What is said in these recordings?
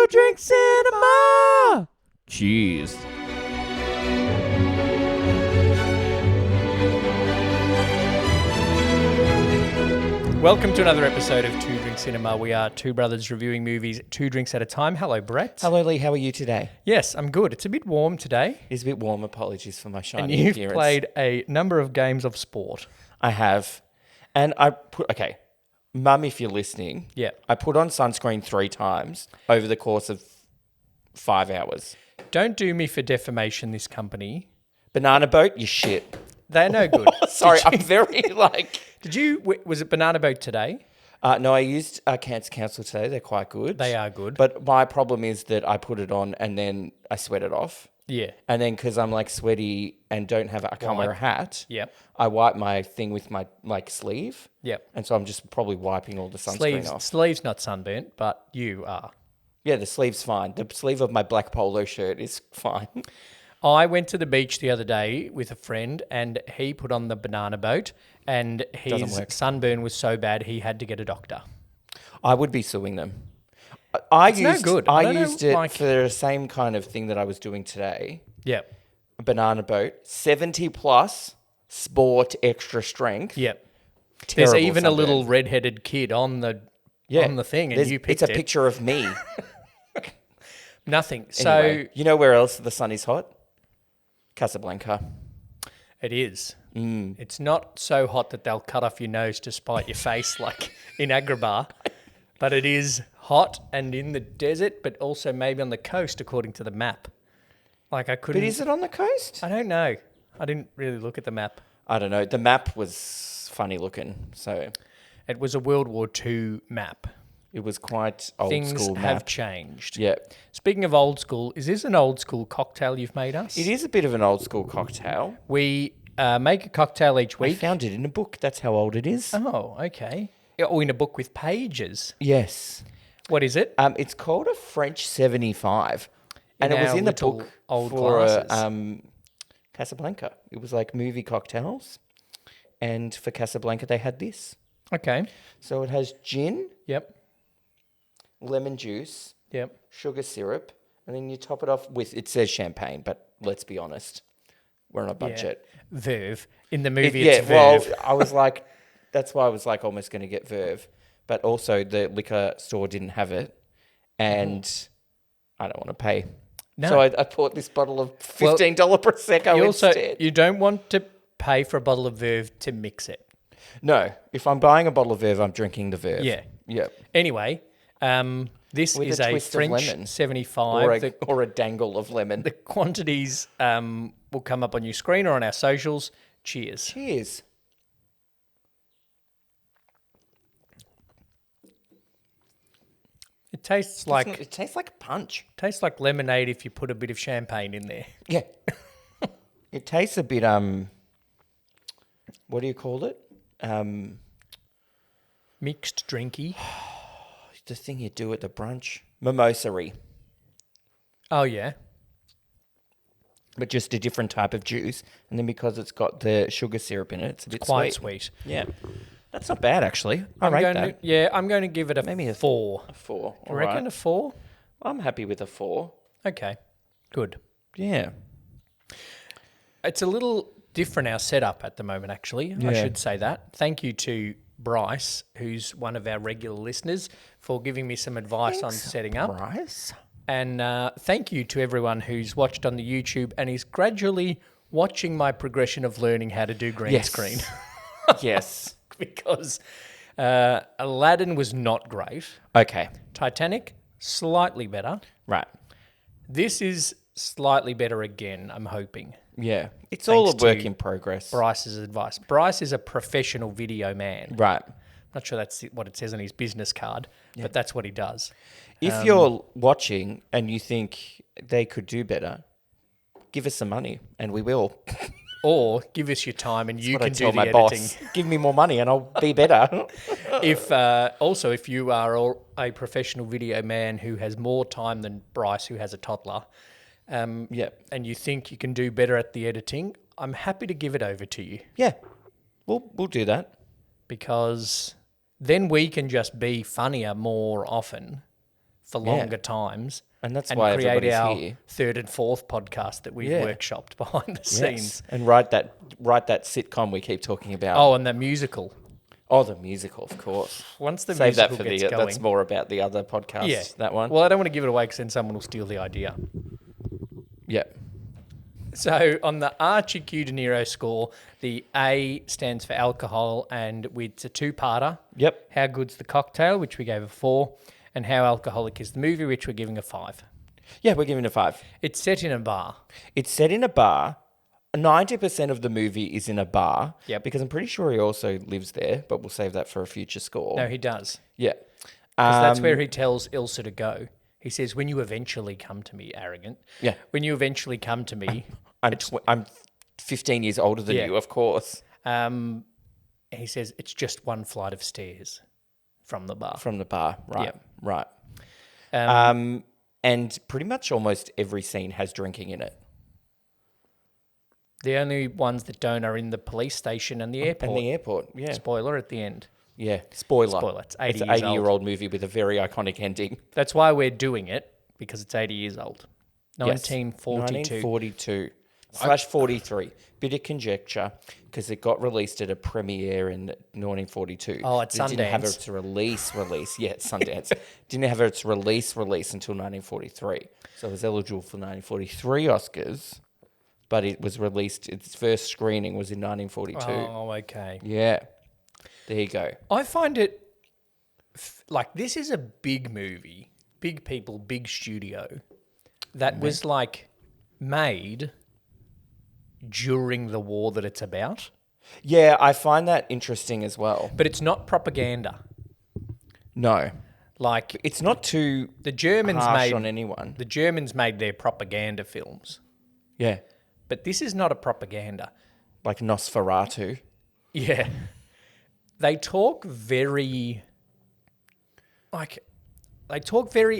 Drink Cinema! Cheers. Welcome to another episode of Two Drink Cinema. We are two brothers reviewing movies 2 drinks at a time. Hello, Brett. Hello, Lee. How are you today? Yes, I'm good. It's a bit warm today. It's a bit warm. Apologies for my And shiny you've appearance. played a number of games of sport. I have. And I put... Okay. Mum, if you're listening. Yeah. I put on sunscreen 3 times over the course of 5 hours. Don't do me for defamation, this company. Banana boat, you shit. They're no good. Sorry, I'm very like... Was it Banana Boat today? No, I used Cancer Council today. They're quite good. They are good. But my problem is that I put it on and then I sweat it off. Yeah. And then because I'm like sweaty and I can't wear a hat. Yep. I wipe my thing with my like sleeve. Yep. And so I'm just probably wiping all the sunscreen off. Sleeves not sunburnt, but you are. Yeah, the sleeve's fine. The sleeve of my black polo shirt is fine. I went to the beach the other day with a friend and he put on the Banana Boat and his sunburn was so bad he had to get a doctor. I would be suing them. I used it for the same kind of thing that I was doing today. Yep. A Banana Boat, 70 plus, sport, extra strength. Yep. Terrible There's even sunburn. a little redheaded kid on the thing and you picked It's a picture of me. Nothing. Anyway, So you know where else the sun is hot? Casablanca. it is. It's not so hot that they'll cut off your nose to spite your face like in Agrabah, but it is hot and in the desert, but also maybe on the coast according to the map. Like I couldn't. But is it on the coast? I don't know. I didn't really look at the map. I don't know. The map was funny looking, so It was a World War II map. it was quite old Things school have map. changed. Yeah. Speaking of old school, is this an old school cocktail you've made us? It is a bit of an old school cocktail. We make a cocktail each I week. found it in a book. That's how old it is. Oh, okay. Oh, in a book with pages. Yes. What is it? It's called a French 75. And it was our in the little book old for glasses. Casablanca. It was like movie cocktails. And for Casablanca, they had this. Okay. So it has gin, Yep. lemon juice, Yep. sugar syrup, and then you top it off with, it says champagne, but let's be honest, we're on a budget. Verve. In the movie, it's well, Verve. I was like, that's why I was like almost going to get Verve, but also the liquor store didn't have it, and I don't want to pay. No. So I bought this bottle of $15 Prosecco instead. You don't want to pay for a bottle of Verve to mix it. No, if I'm buying a bottle of Verve, I'm drinking the Verve. Yeah. Yeah. Anyway, this With is a a twist of French lemon. 75. Or a dangle of lemon. The quantities will come up on your screen or on our socials. Cheers. Cheers. It tastes It tastes like a punch. lemonade if you put a bit of champagne in there. Yeah. It tastes a bit, what do you call it? Mixed drinky. The thing you do at the brunch. Mimosa-y. Oh, yeah. But just a different type of juice. And then because it's got the sugar syrup in it, it's a bit Quite sweet. sweet. Yeah. That's not bad, actually. I rate that. I'm going to give it Maybe a 4. A 4. Do you reckon a 4? I'm happy with a 4. Okay, good. Yeah. It's a little different, our setup at the moment, actually. I Yeah. should say that. Thank you to Bryce, who's one of our regular listeners, for giving me some advice on setting up. Rice? And thank you to everyone who's watched on the YouTube and is gradually watching my progression of learning how to do green screen. Yes. Because Aladdin was not great. Okay. Titanic, slightly better. Right. This is slightly better again, I'm hoping. Yeah. It's all a Thanks work to in progress. Bryce's advice. Bryce is a professional video man. Right. Not sure that's what it says on his business card, but that's what he does. If you're watching and you think they could do better, give us some money and we will. Or give us your time and you That's can what do I the tell my editing. boss. Give me more money and I'll be better. If you are a professional video man who has more time than Bryce, who has a toddler, and you think you can do better at the editing, I'm happy to give it over to you. Yeah. We'll do that. Because then we can just be funnier more often for longer times. And that's why create everybody's our here. third and fourth podcast that we've workshopped behind the scenes. And write that sitcom we keep talking about. Oh, and the musical. Oh, the musical, of course. Once the Save that musical for gets the. going, That's more about the other podcast. yeah, That one. Well, I don't want to give it away because then someone will steal the idea. Yeah. So on the Archie Q De Niro score, the A stands for alcohol, and it's a two-parter. Yep. How good's the cocktail, which we gave a 4, and how alcoholic is the movie, which we're giving a 5. Yeah, we're giving it a 5. It's set in a bar. It's set in a bar. 90% of the movie is in a bar. Yep. Because I'm pretty sure he also lives there, but we'll save that for a future score. No, he does. Yeah. Because that's where he tells Ilsa to go. He says, when you eventually come to me, arrogant. Yeah. When you eventually come to me. I'm 15 years older than you, of course. He says, it's just one flight of stairs from the bar. From the bar, right. Yep. Right. And pretty much almost every scene has drinking in it. The only ones that don't are in the police station and the airport. And the airport, yeah. Spoiler at the end. Yeah, spoiler. Spoiler, it's 80 It's an years old. 80-year-old movie with a very iconic ending. That's why we're doing it, because it's 80 years old. Yes. 1942. / 43. Bit of conjecture, because it got released at a premiere in 1942. Oh, at It didn't have Sundance. its release. Yeah, at Sundance. Didn't have its release until 1943. So it was eligible for 1943 Oscars, but it was released, its first screening was in 1942. Oh, okay. Yeah. There you go. I find it, like, this is a big movie, big people, big studio, that was, like, made during the war that it's about. Yeah, I find that interesting as well. But it's not propaganda. No. Like, It's not too the Germans harsh made on anyone. the Germans made their propaganda films. Yeah. But this is not a propaganda. Like Nosferatu. Yeah. They talk very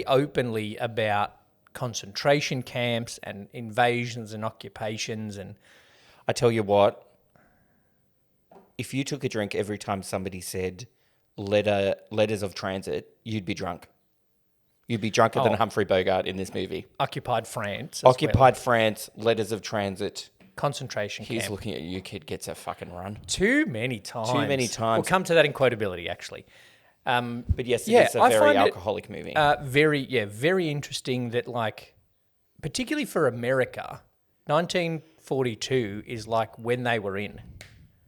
openly about concentration camps and invasions and occupations, and I tell you what, if you took a drink every time somebody said letters of transit, you'd be drunk. You'd be drunker than Humphrey Bogart in this movie. occupied France. Occupied France, letters of transit. Concentration He's camp. looking at you, kid gets a fucking run. Too many times. We'll come to that in quotability, actually. But yes, Yeah, it's a I very find it, alcoholic movie. very interesting that, like, particularly for America, 1942 is like when they were in.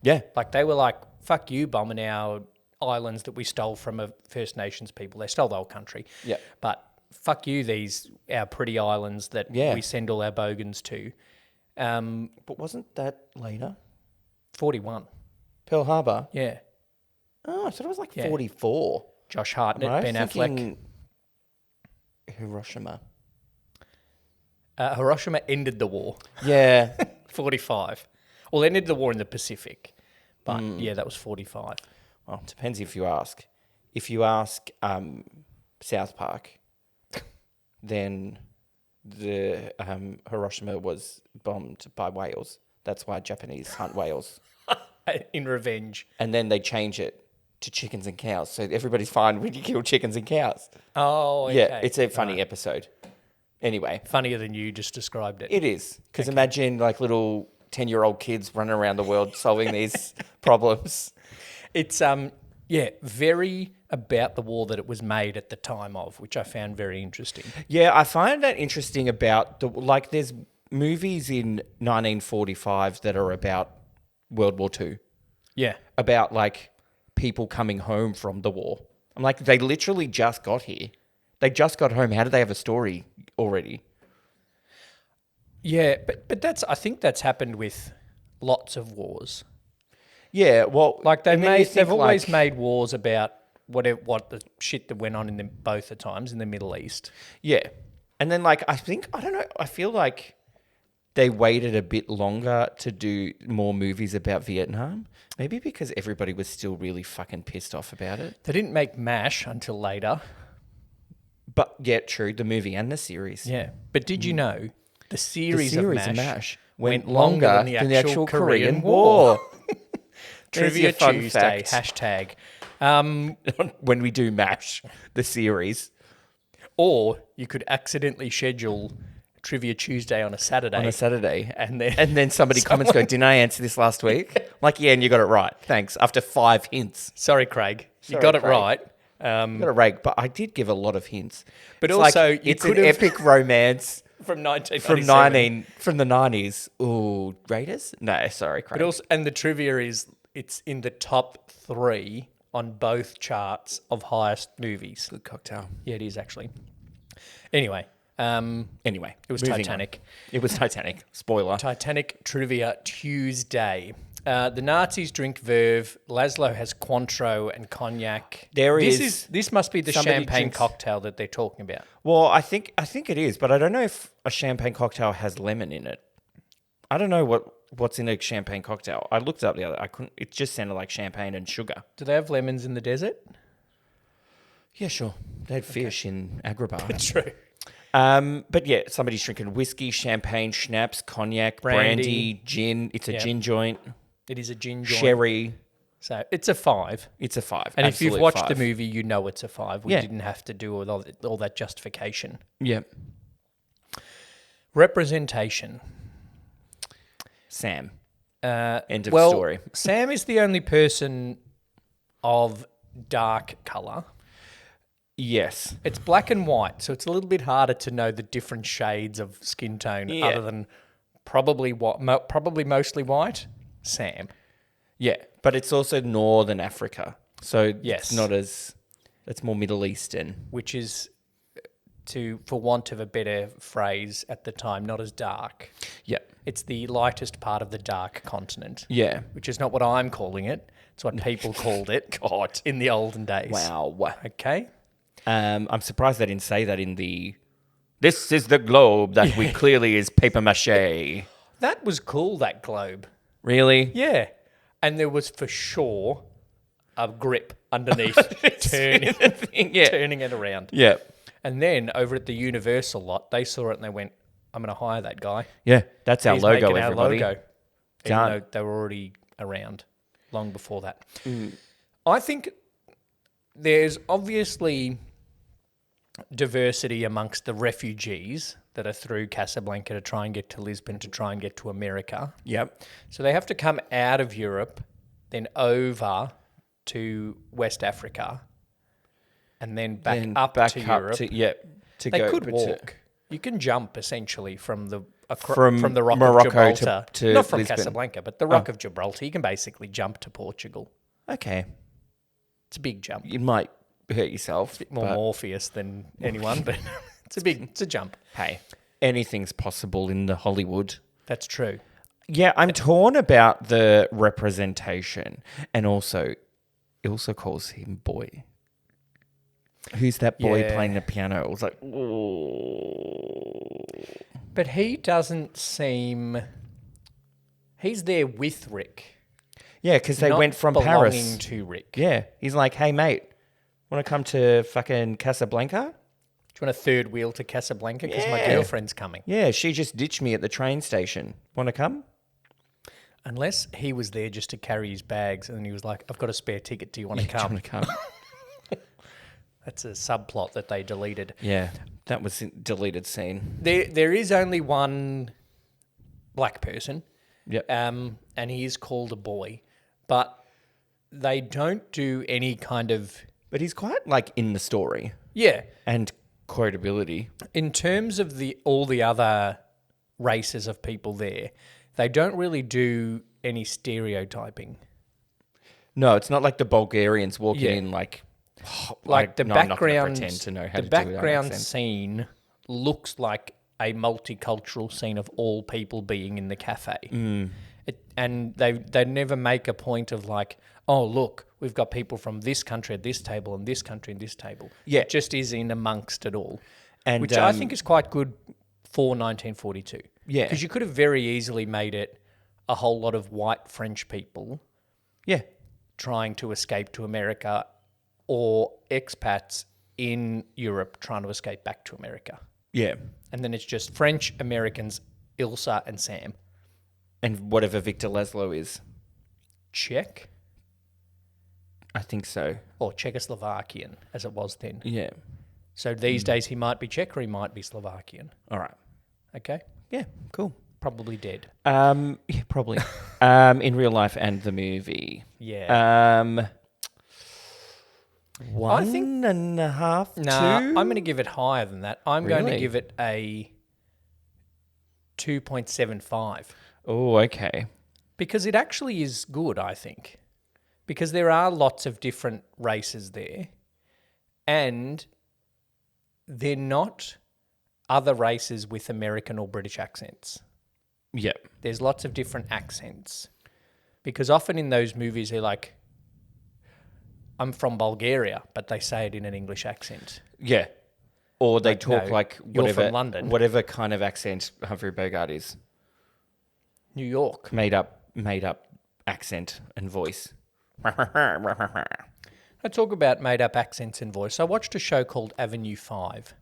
Yeah. Like, they were like, fuck you, bombing our islands that we stole from a First Nations people. They stole the whole country. Yeah. But fuck you, our pretty islands that we send all our bogans to. But wasn't that later? 41. Pearl Harbor? Yeah. Oh, I thought it was like 44. Josh Hartnett, Am I Ben Affleck. thinking Hiroshima. Hiroshima ended the war. Yeah. 45. Well, ended the war in the Pacific. But yeah, that was 45. Well, depends if you ask. If you ask South Park, then the Hiroshima was bombed by whales. That's why Japanese hunt whales. In revenge. And then they change it to chickens and cows. So everybody's fine when you kill chickens and cows. Oh, okay. Yeah, it's a funny episode. Anyway. Funnier than you just described it. It is. Because imagine like little 10-year-old kids running around the world solving these problems. It's, very about the war that it was made at the time of, which I found very interesting. Yeah, I find that interesting about, there's movies in 1945 that are about World War II. Yeah. About, like, people coming home from the war. I'm like, they literally just got here. They just got home. How do they have a story already? Yeah, but I think that's happened with lots of wars. Yeah, well... Like, they've always made wars about what the shit that went on in both the times in the Middle East. Yeah. And then, like, I feel like they waited a bit longer to do more movies about Vietnam. Maybe because everybody was still really fucking pissed off about it. They didn't make MASH until later. But, yeah, true, the movie and the series. Yeah. But did you know the series of MASH went longer than the actual Korean War? Trivia Tuesday, #. When we do MASH, the series. Or you could accidentally schedule Trivia Tuesday on a Saturday. And then somebody comments, go, didn't I answer this last week? I'm like, yeah, and you got it right. Thanks. After 5 hints. Sorry, Craig. You Sorry, got it Craig. right. You got it right, but I did give a lot of hints. But It's also, like, you it's an could have- epic romance From 1997. from the 90s. Ooh, Raiders? No, sorry, Craig. But also, and the trivia is it's in the top 3 on both charts of highest movies. Good cocktail. Yeah, it is actually. Anyway, Anyway, it was moving Titanic. on. It was Titanic. Spoiler. Titanic Trivia Tuesday. The Nazis drink Verve. Laszlo has Cointreau and cognac. This must be the somebody champagne drinks- cocktail that they're talking about. Well, I think it is, but I don't know if a champagne cocktail has lemon in it. I don't know what's in a champagne cocktail. I looked up the other. I couldn't. It just sounded like champagne and sugar. Do they have lemons in the desert? Yeah, sure. They had fish in Agrabah. True. But yeah, somebody's drinking whiskey, champagne, schnapps, cognac, brandy, gin. It's a gin joint. It is a gin joint. Sherry. So it's a 5. It's a 5. And if you've Absolute watched 5. the movie, you know it's a 5. We Yeah. didn't have to do all that justification. Yeah. Representation. Sam. End of story. Sam is the only person of dark colour. Yes. It's black and white, so it's a little bit harder to know the different shades of skin tone Yeah. other than probably mostly white. Sam. Yeah, but it's also Northern Africa, so Yes. it's more Middle Eastern. Which is, for want of a better phrase at the time, not as dark. Yeah. It's the lightest part of the dark continent. Yeah. Which is not what I'm calling it. It's what people called it God. in the olden days. Wow. Okay? I'm surprised they didn't say that in the... This is the globe that we clearly is paper mache. That was cool, that globe. Really? Yeah. And there was for sure a grip underneath turning it around. Yeah. And then over at the Universal lot, they saw it and they went, I'm going to hire that guy. Yeah, that's our He's logo, making everybody. our logo. Even Done. though they were already around long before that. I think there's obviously diversity amongst the refugees that are through Casablanca to try and get to Lisbon, to try and get to America. Yep. So they have to come out of Europe, then over to West Africa, and then back up to Europe. To They go, could but walk. You can jump essentially from the From the Rock Morocco of Gibraltar, to not from Lisbon. Casablanca, but the Rock of Gibraltar. You can basically jump to Portugal. Okay. It's a big jump. You might hurt yourself. More but Morpheus than anyone, but it's a jump. hey, anything's possible in the Hollywood. That's true. Yeah, I'm torn about the representation, and also, it also calls him boy. Who's that boy Yeah. playing the piano? It was like, ooh. But he doesn't seem. He's there with Rick. Yeah, because they not went from belonging Paris. to Rick. Yeah, he's like, hey mate, want to come to fucking Casablanca? Do you want a third wheel to Casablanca? Because my Yeah. girlfriend's coming. Yeah, she just ditched me at the train station. Want to come? Unless he was there just to carry his bags and he was like, I've got a spare ticket. Do you want to come? Do you want to come? That's a subplot that they deleted. Yeah, that was a deleted scene. There is only one black person, Yep. and he is called a boy, but they don't do any kind of... But he's quite like in the story Yeah. and quotability. In terms of all the other races of people there, they don't really do any stereotyping. No, it's not like the Bulgarians walking Yeah. in like The I'm not gonna background, pretend to know how the to do that background accent. scene looks like a multicultural scene of all people being in the cafe. And they never make a point of like, oh, look, we've got people from this country at this table and this country and this table. Yeah. It just is in amongst it all, And, which I think is quite good for 1942. Yeah. Because you could have very easily made it a whole lot of white French people Yeah. trying to escape to America or expats in Europe trying to escape back to America. Yeah. And then it's just French, Americans, Ilsa and Sam. And whatever Victor Laszlo is. Czech I think so. or Czechoslovakian as it was then. Yeah. So these days he might be Czech or he might be Slovakian. All right. Okay? Yeah, cool. Probably dead. Yeah, probably. In real life and the movie. Yeah. One and a half, Nah, 2? I'm going to give it higher than that. I'm going to Really? give it a 2.75 Oh, okay. because it actually is good, I think. Because there are lots of different races there and they're not other races with American or British accents. Yeah. There's lots of different accents. Because often in those movies, they're like, I'm from Bulgaria, but they say it in an English accent. Yeah. Or they Like, talk no, like you're whatever, from London. whatever kind of accent Humphrey Bogart is. New York. Made up accent and voice. I talk about made-up accents and voice. I watched a show called Avenue 5.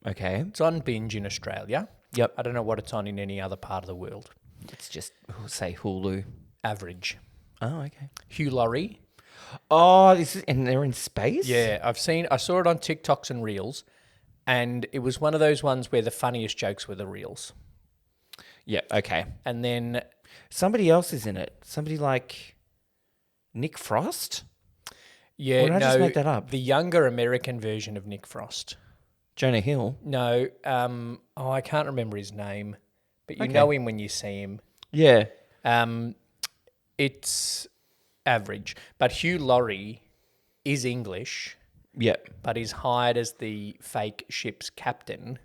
Okay. It's on Binge in Australia. Yep. I don't know what it's on in any other part of the world. It's just, say Hulu. Average. Oh, okay. Hugh Laurie. Oh, and they're in space? Yeah, I saw it on TikToks and Reels, and it was one of those ones where the funniest jokes were the Reels. Yeah, okay. And then Somebody else is in it. Somebody like Nick Frost? yeah, Or did I no, just make that up? the younger American version of Nick Frost. Jonah Hill? No, I can't remember his name, but you Okay. know him when you see him. Yeah. It's average, but Hugh Laurie is English, Yeah. but is hired as the fake ship's captain.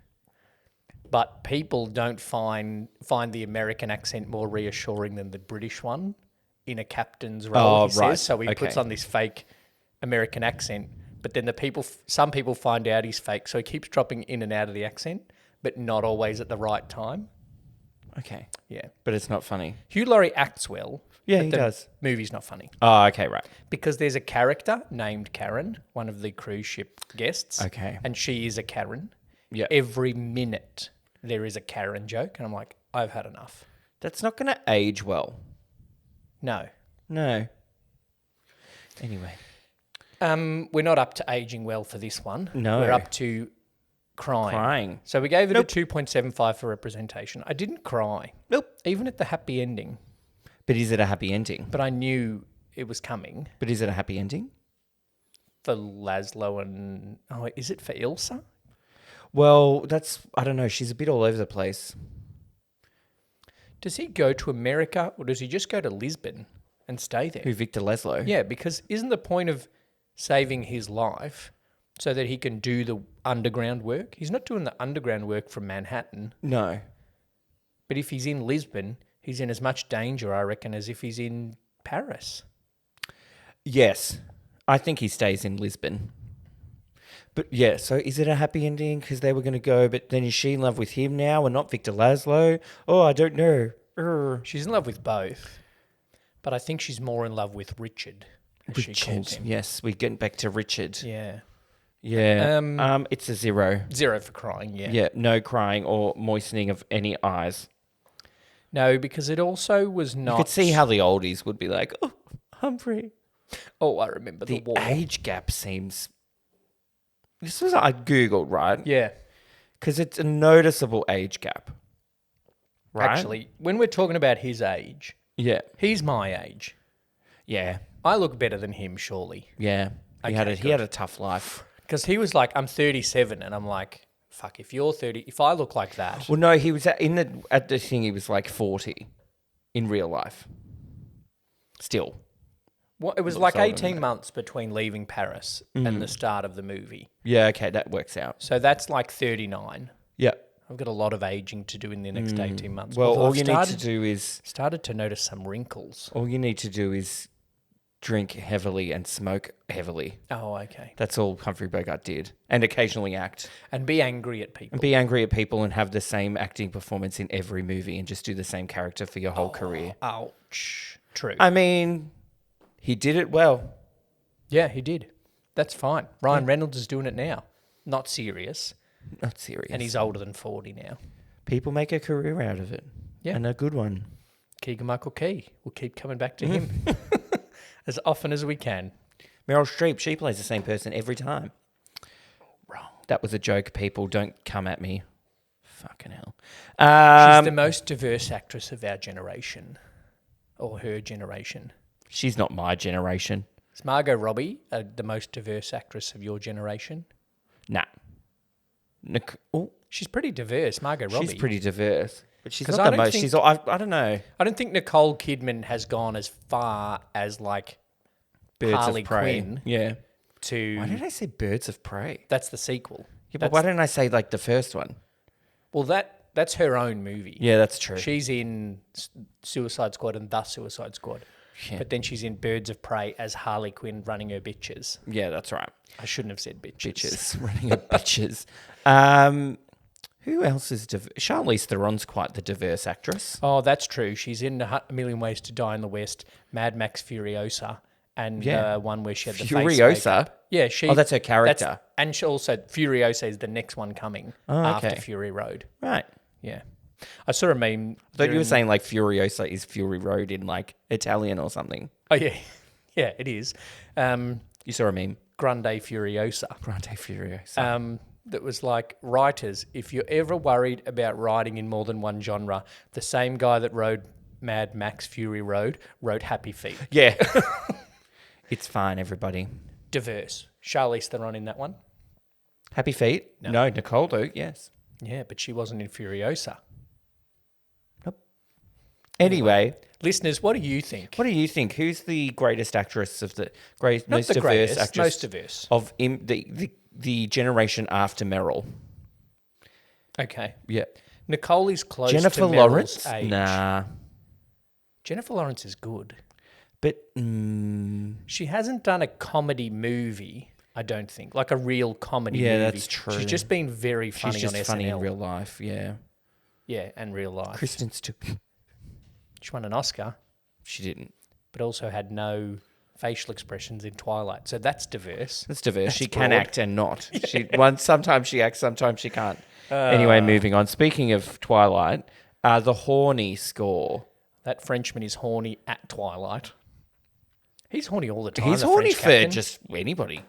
But people don't find the American accent more reassuring than the British one in a captain's role. Oh, he right. says. So he puts Okay. on this fake American accent, but then some people find out he's fake, so he keeps dropping in and out of the accent, but not always at the right time. Okay. Yeah, But it's not funny. Hugh Laurie acts well. Yeah, but he the does. Movie's not funny. Oh, okay, right. Because there's a character named Karen, one of the cruise ship guests. Okay. And she is a Karen. Yeah. Every minute there is a Karen joke. And I'm like, I've had enough. That's not going to age well. No. No. Anyway. We're not up to aging well for this one. No. We're up to crying. So we gave it a 2.75 for representation. I didn't cry. Nope. Even at the happy ending. But is it a happy ending? But I knew it was coming But is it a happy ending? for Laszlo and... Oh, is it for Ilsa? Well, I don't know. She's a bit all over the place. Does he go to America or does he just go to Lisbon and stay there? Who, Victor Laszlo? Yeah, because isn't the point of saving his life so that he can do the underground work? He's not doing the underground work from Manhattan. No. But if he's in Lisbon, he's in as much danger, I reckon, as if he's in Paris. Yes. I think he stays in Lisbon. But yeah, so is it a happy ending because they were going to go, but then is she in love with him now and not Victor Laszlo? Oh, I don't know. She's in love with both. But I think she's more in love with Richard, as she calls him. Yes, we're getting back to Richard. Yeah. Yeah. It's a 0. 0 for crying, yeah. Yeah, no crying or moistening of any eyes. No, because it also was not... You could see how the oldies would be like, oh, Humphrey. Oh, I remember the war. Age gap seems... This was I Googled, right? Yeah. Because it's a noticeable age gap. Right? Actually, when we're talking about his age, Yeah. he's my age. Yeah. I look better than him, surely. Yeah. He Okay, had a tough life. Because he was like, I'm 37, and I'm like, fuck, if you're 30, if I look like that. Well, no, he was at the thing. He was like 40 in real life. Still, Well, it was looks like older than 18 months between leaving Paris and the start of the movie. yeah, okay, that works out. So that's like 39. Yeah. I've got a lot of aging to do in the next 18 months. Well, Although all I've you need to do is started to notice some wrinkles. Drink heavily and smoke heavily. Oh, okay. That's all Humphrey Bogart did, and occasionally act And be angry at people. and be angry at people and have the same acting performance in every movie and just do the same character for your whole career. Ouch. True. I mean, he did it well. Yeah, he did. That's fine. Ryan Reynolds is doing it now. Not serious. Not serious. And he's older than 40 now. People make a career out of it. Yeah. And a good one. Keegan-Michael Key. We'll keep coming back to him as often as we can. Meryl Streep, she plays the same person every time. Wrong. That was a joke, people. Don't come at me. Fucking hell. She's the most diverse actress of our generation, or her generation. She's not my generation. Is Margot Robbie the most diverse actress of your generation? Nah. She's pretty diverse, Margot Robbie. She's pretty diverse. But she's 'Cause not I the don't most. think- She's. I don't know. I don't think Nicole Kidman has gone as far as like Birds Harley of Prey. Quinn Yeah. to... Why did I say Birds of Prey? That's the sequel. Yeah, but why didn't I say like the first one? Well, that's her own movie. Yeah, that's true. She's in Suicide Squad and The Suicide Squad. Yeah. But then she's in Birds of Prey as Harley Quinn running her bitches. Yeah, that's right. I shouldn't have said bitches. Bitches. Running a bitches. Who else is diverse? Charlize Theron's quite the diverse actress. Oh, that's true. She's in A Million Ways to Die in the West, Mad Max Furiosa, and one where she had the face Furiosa? makeup. Yeah, she. Oh, that's her character. And she also, Furiosa is the next one coming after Fury Road. Right. Yeah. I saw a meme. I thought you were saying like Furiosa is Fury Road in like Italian or something. Oh, yeah. Yeah, it is. You saw a meme? Grande Furiosa. Grande Furiosa. That was like, writers, if you're ever worried about writing in more than one genre, the same guy that wrote Mad Max Fury Road wrote Happy Feet. Yeah. It's fine, everybody. Diverse. Charlize Theron in that one? Happy Feet? No, Nicole though, yes. Yeah, but she wasn't in Furiosa. Nope. Anyway, listeners, what do you think? What do you think? Who's the greatest actress of the great, Not most the diverse greatest, actress? most diverse. Of the generation after Meryl. Okay. Yeah. Nicole is close Jennifer to Lawrence? Meryl's age. Nah. Jennifer Lawrence is good. But She hasn't done a comedy movie, I don't think. Like a real comedy movie. Yeah, that's true. She's just been very funny she's just on funny SNL. in real life, yeah. Yeah, and real life. Kristen Stewart. She won an Oscar, She didn't. but also had no facial expressions in Twilight. So that's diverse. That's diverse. She can broad. act and not. Sometimes she acts, sometimes she can't. Anyway, moving on. Speaking of Twilight, the horny score. That Frenchman is horny at Twilight. He's horny all the time. He's the horny French for captain. just anybody.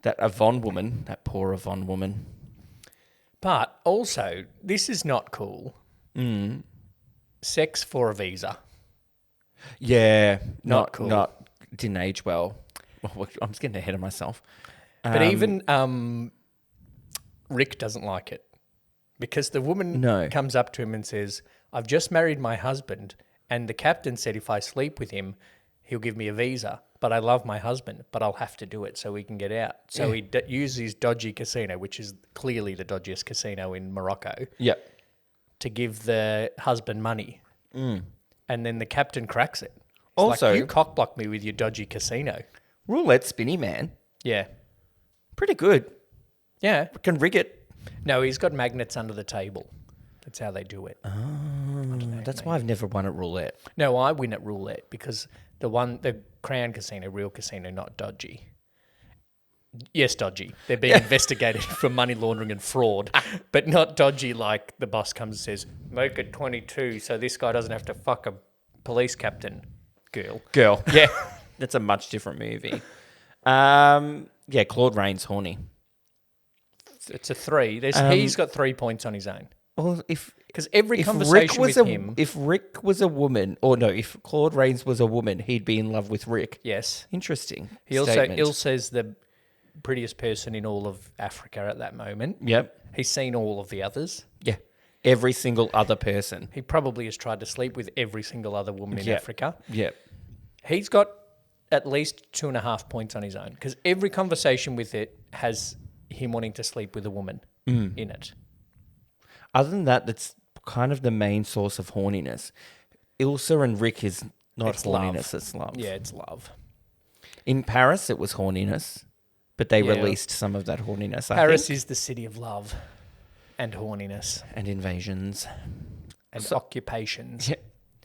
That Yvonne woman, that poor Yvonne woman. But also, this is not cool. Sex for a visa. Yeah, Not cool. Didn't age well. I'm just getting ahead of myself. But even Rick doesn't like it because the woman comes up to him and says, I've just married my husband and the captain said if I sleep with him, he'll give me a visa. But I love my husband, but I'll have to do it so we can get out. So he uses his dodgy casino, which is clearly the dodgiest casino in Morocco, to give the husband money. And then the captain cracks it. It's Also- like, you cockblock me with your dodgy casino. Roulette spinny man. Yeah. Pretty good. Yeah. Can rig it. No, he's got magnets under the table. That's how they do it. That's why I've never won at roulette. No, I win at roulette because the Crown Casino, real casino, not dodgy. Yes, dodgy. They're being investigated for money laundering and fraud, but not dodgy like the boss comes and says, make it 22 so this guy doesn't have to fuck a police captain girl. Yeah. That's a much different movie. Yeah, Claude Rains horny. It's a 3. He's got 3 points on his own. Well, Because every conversation with him... If Rick was a woman, or no, if Claude Rains was a woman, he'd be in love with Rick. Yes. Interesting. He also statement. Ilse's the prettiest person in all of Africa at that moment. Yep. He's seen all of the others. Yeah. Every single other person. He probably has tried to sleep with every single other woman in Africa. Yep. He's got at least 2.5 points on his own because every conversation with it has him wanting to sleep with a woman in it. Other than that, that's kind of the main source of horniness. Ilsa and Rick is not It's horniness, love. it's love. Yeah, it's love. In Paris, it was horniness, but they Yeah. released some of that horniness, Paris I think. is the city of love and horniness And invasions. and occupations. Yeah.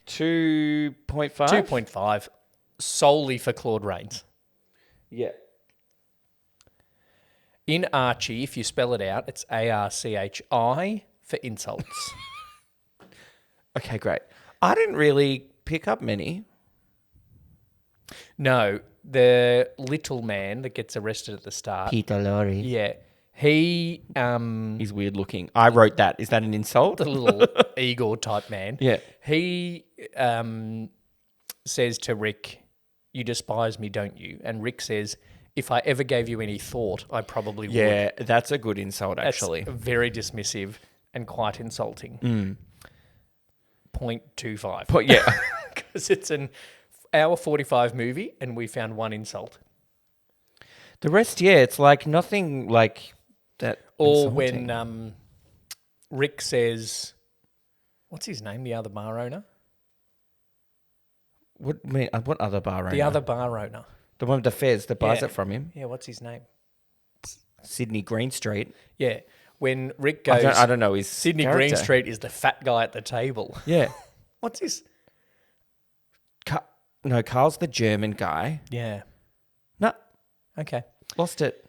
2.5? 2.5 solely for Claude Rains. Yeah. In Archie, if you spell it out, it's ARCHI for insults. Okay, great. I didn't really pick up many. No, the little man that gets arrested at the start. Peter Lorre. Yeah, He, He's weird looking. I wrote that. Is that an insult? the little Igor type man. Yeah. He says to Rick, "You despise me, don't you?" And Rick says, "If I ever gave you any thought, I probably would." Yeah, that's a good insult, That's actually. very dismissive and quite insulting. 0.25. But yeah. Because it's an hour 45 movie and we found one insult. The rest, yeah, it's like nothing like that. Or insulting. when Rick says, what's his name, the other bar owner? What other bar owner? The other bar owner. The one with the fez that buys Yeah. it from him. Yeah, what's his name? Sydney Greenstreet. Yeah. When Rick goes, I don't know his Sydney character. Greenstreet is the fat guy at the table. Yeah. What's his? No, Carl's the German guy. Yeah. No, Okay. lost it.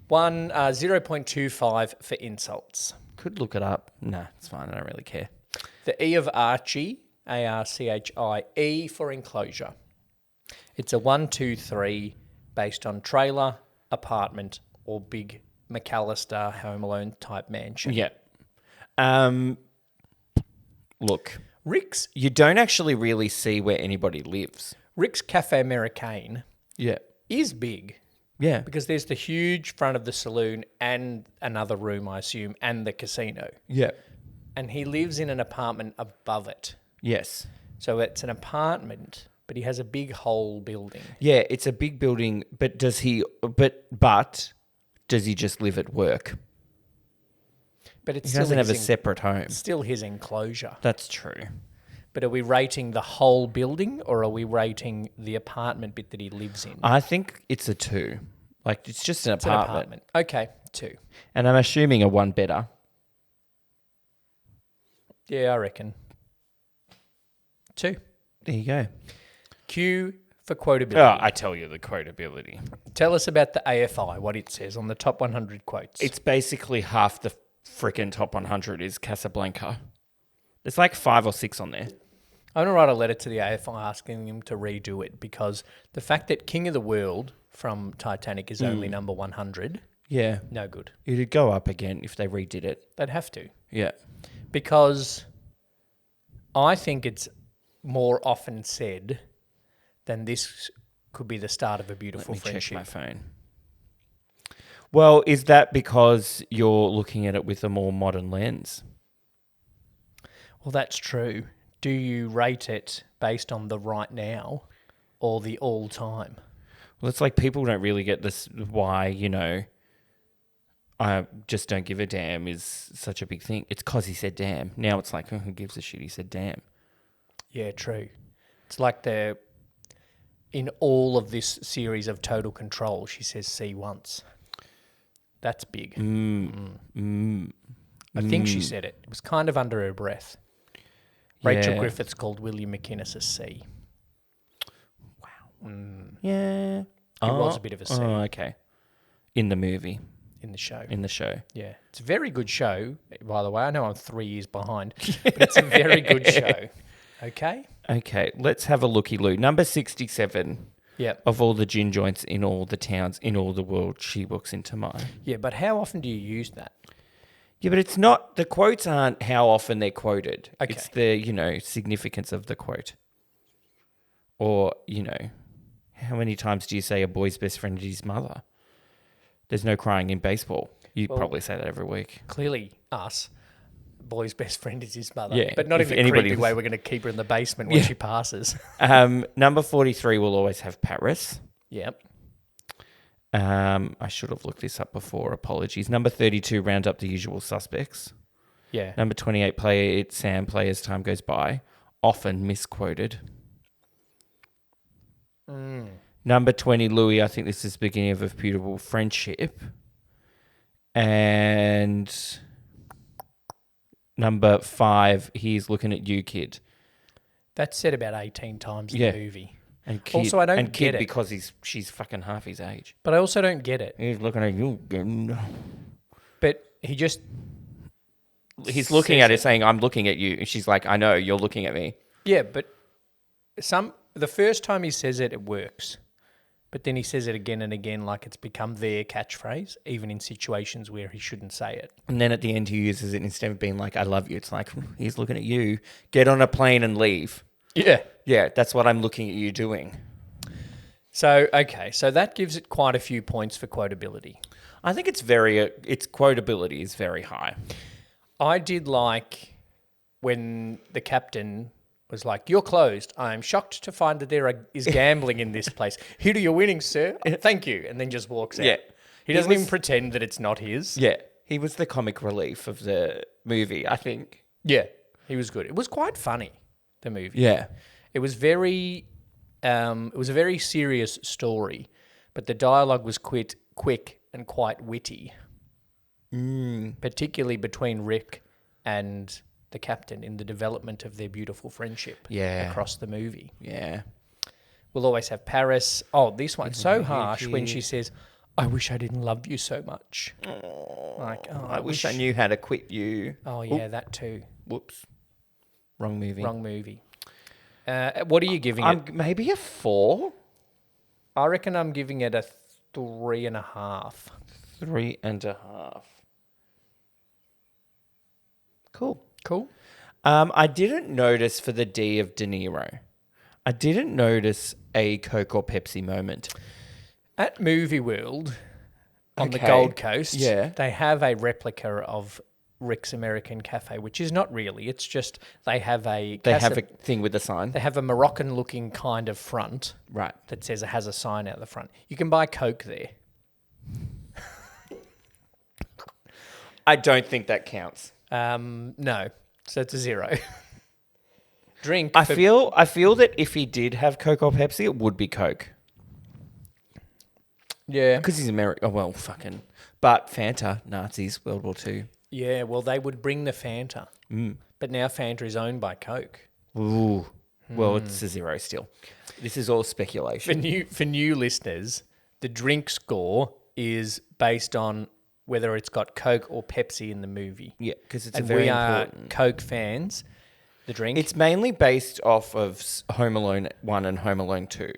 0.25 for insults. Could look it up. Nah, it's fine. I don't really care. The E of Archie, ARCHIE for enclosure. It's a 1, 2, 3 based on trailer, apartment, or big McAllister Home Alone type mansion. Yeah. Look, Rick's you don't actually really see where anybody lives. Cafe Americain Yeah. is big Yeah. because there's the huge front of the saloon and another room, I assume, and the casino. Yeah. And he lives in an apartment above it. Yes. So it's an apartment, but he has a big whole building. Yeah, it's a big building, but does he just live at work? But it's He still doesn't have a his separate home. still his enclosure. That's true. But are we rating the whole building or are we rating the apartment bit that he lives in? I think it's a 2. Like, it's just an It's an apartment. Okay, 2. And I'm assuming a 1 better. Yeah, I reckon. 2. There you go. Q for quotability. Oh, I tell you the quotability. Tell us about the AFI, what it says on the top 100 quotes. It's basically half the freaking top 100 is Casablanca. There's like 5 or 6 on there. I'm going to write a letter to the AFI asking them to redo it because the fact that King of the World from Titanic is only number 100, Yeah. no good. It'd go up again if they redid it. They'd have to. Yeah. Because I think it's more often said than this could be the start of a beautiful Let me friendship. check my phone. Well, is that because you're looking at it with a more modern lens? Well, that's true. Do you rate it based on the right now or the all time? Well, it's like people don't really get this why, I just don't give a damn is such a big thing. It's because he said damn. Now it's like, who gives a shit? He said damn. Yeah, true. It's like in all of this series of Total Control, she says see once. That's big. I think she said it. It was kind of under her breath. Rachel Yeah. Griffiths called William McInnes a C. Yeah. It was a bit of a C Oh, okay. In the movie, in the show. in the show. Yeah. It's a very good show, by the way. I know I'm 3 years behind, but it's a very good show. Okay? Okay, let's have a looky-loo. Number 67 Yep. of all the gin joints in all the towns in all the world, she walks into mine. Yeah, but how often do you use that? Yeah, but it's not, the quotes aren't how often they're quoted. Okay. It's the, significance of the quote. Or, how many times do you say a boy's best friend is his mother? There's no crying in baseball. You probably say that every week. Clearly, us. Boy's best friend is his mother. Yeah, But not in if the anybody- creepy way we're going to keep her in the basement when she passes. Number 43 will always have Paris. Yep. I should have looked this up before. Apologies. Number 32, round up the usual suspects. Yeah. Number 28, play it, Sam, play as time goes by. Often misquoted. Number 20, Louis, I think this is the beginning of a beautiful friendship. And number 5, he's looking at you, kid. That's said about 18 times in Yeah. the movie. And kid, Also, I don't and kid get it. because she's fucking half his age. But I also don't get it. He's looking at you. But he just... He's looking says at her it. saying, I'm looking at you. And she's like, I know, you're looking at me. Yeah, but the first time he says it, it works. But then he says it again and again like it's become their catchphrase, even in situations where he shouldn't say it. And then at the end, he uses it instead of being like, I love you. It's like, he's looking at you. Get on a plane and leave. Yeah. Yeah, that's what I'm looking at you doing. So, okay. So that gives it quite a few points for quotability. I think its quotability is very high. I did like when the captain was like, "You're closed. I am shocked to find that there is gambling in this place. Here are your winnings, sir. Thank you." And then just walks out. Yeah. He doesn't even pretend that it's not his. Yeah, he was the comic relief of the movie, I think. Yeah, he was good. It was quite funny, the movie. Yeah. It was a very serious story, but the dialogue was quick and quite witty. Particularly between Rick and the captain in the development of their beautiful friendship across the movie. Yeah. We'll always have Paris. Oh, this one's so harsh when she says, "I wish I didn't love you so much." Like, oh, I wish I knew how to quit you. Oh, yeah, that too. Whoops. Wrong movie. Wrong movie. What are you giving it? Maybe a 4? I reckon I'm giving it a 3.5. 3.5. Cool. Cool. I didn't notice for the D of De Niro. I didn't notice a Coke or Pepsi moment. At Movie World on the Okay. Gold Coast, Yeah. they have a replica of Rick's American Cafe, which is not really. It's just they have a Thing with the sign. they have a Moroccan-looking kind of front Right. that says it has a sign out the front. You can buy Coke there. I don't think that counts. No, so it's a 0. Drink. I feel that if he did have Coke or Pepsi, it would be Coke. Yeah. Because he's American. Oh, well, fucking. But Fanta, Nazis, World War II. Yeah, well, they would bring the Fanta. But now Fanta is owned by Coke. Ooh. Well, it's a 0 still. This is all speculation. For new listeners, the drink score is based on whether it's got Coke or Pepsi in the movie. Yeah, because it's And very we are important. Coke fans. The drink. It's mainly based off of Home Alone 1 and Home Alone 2.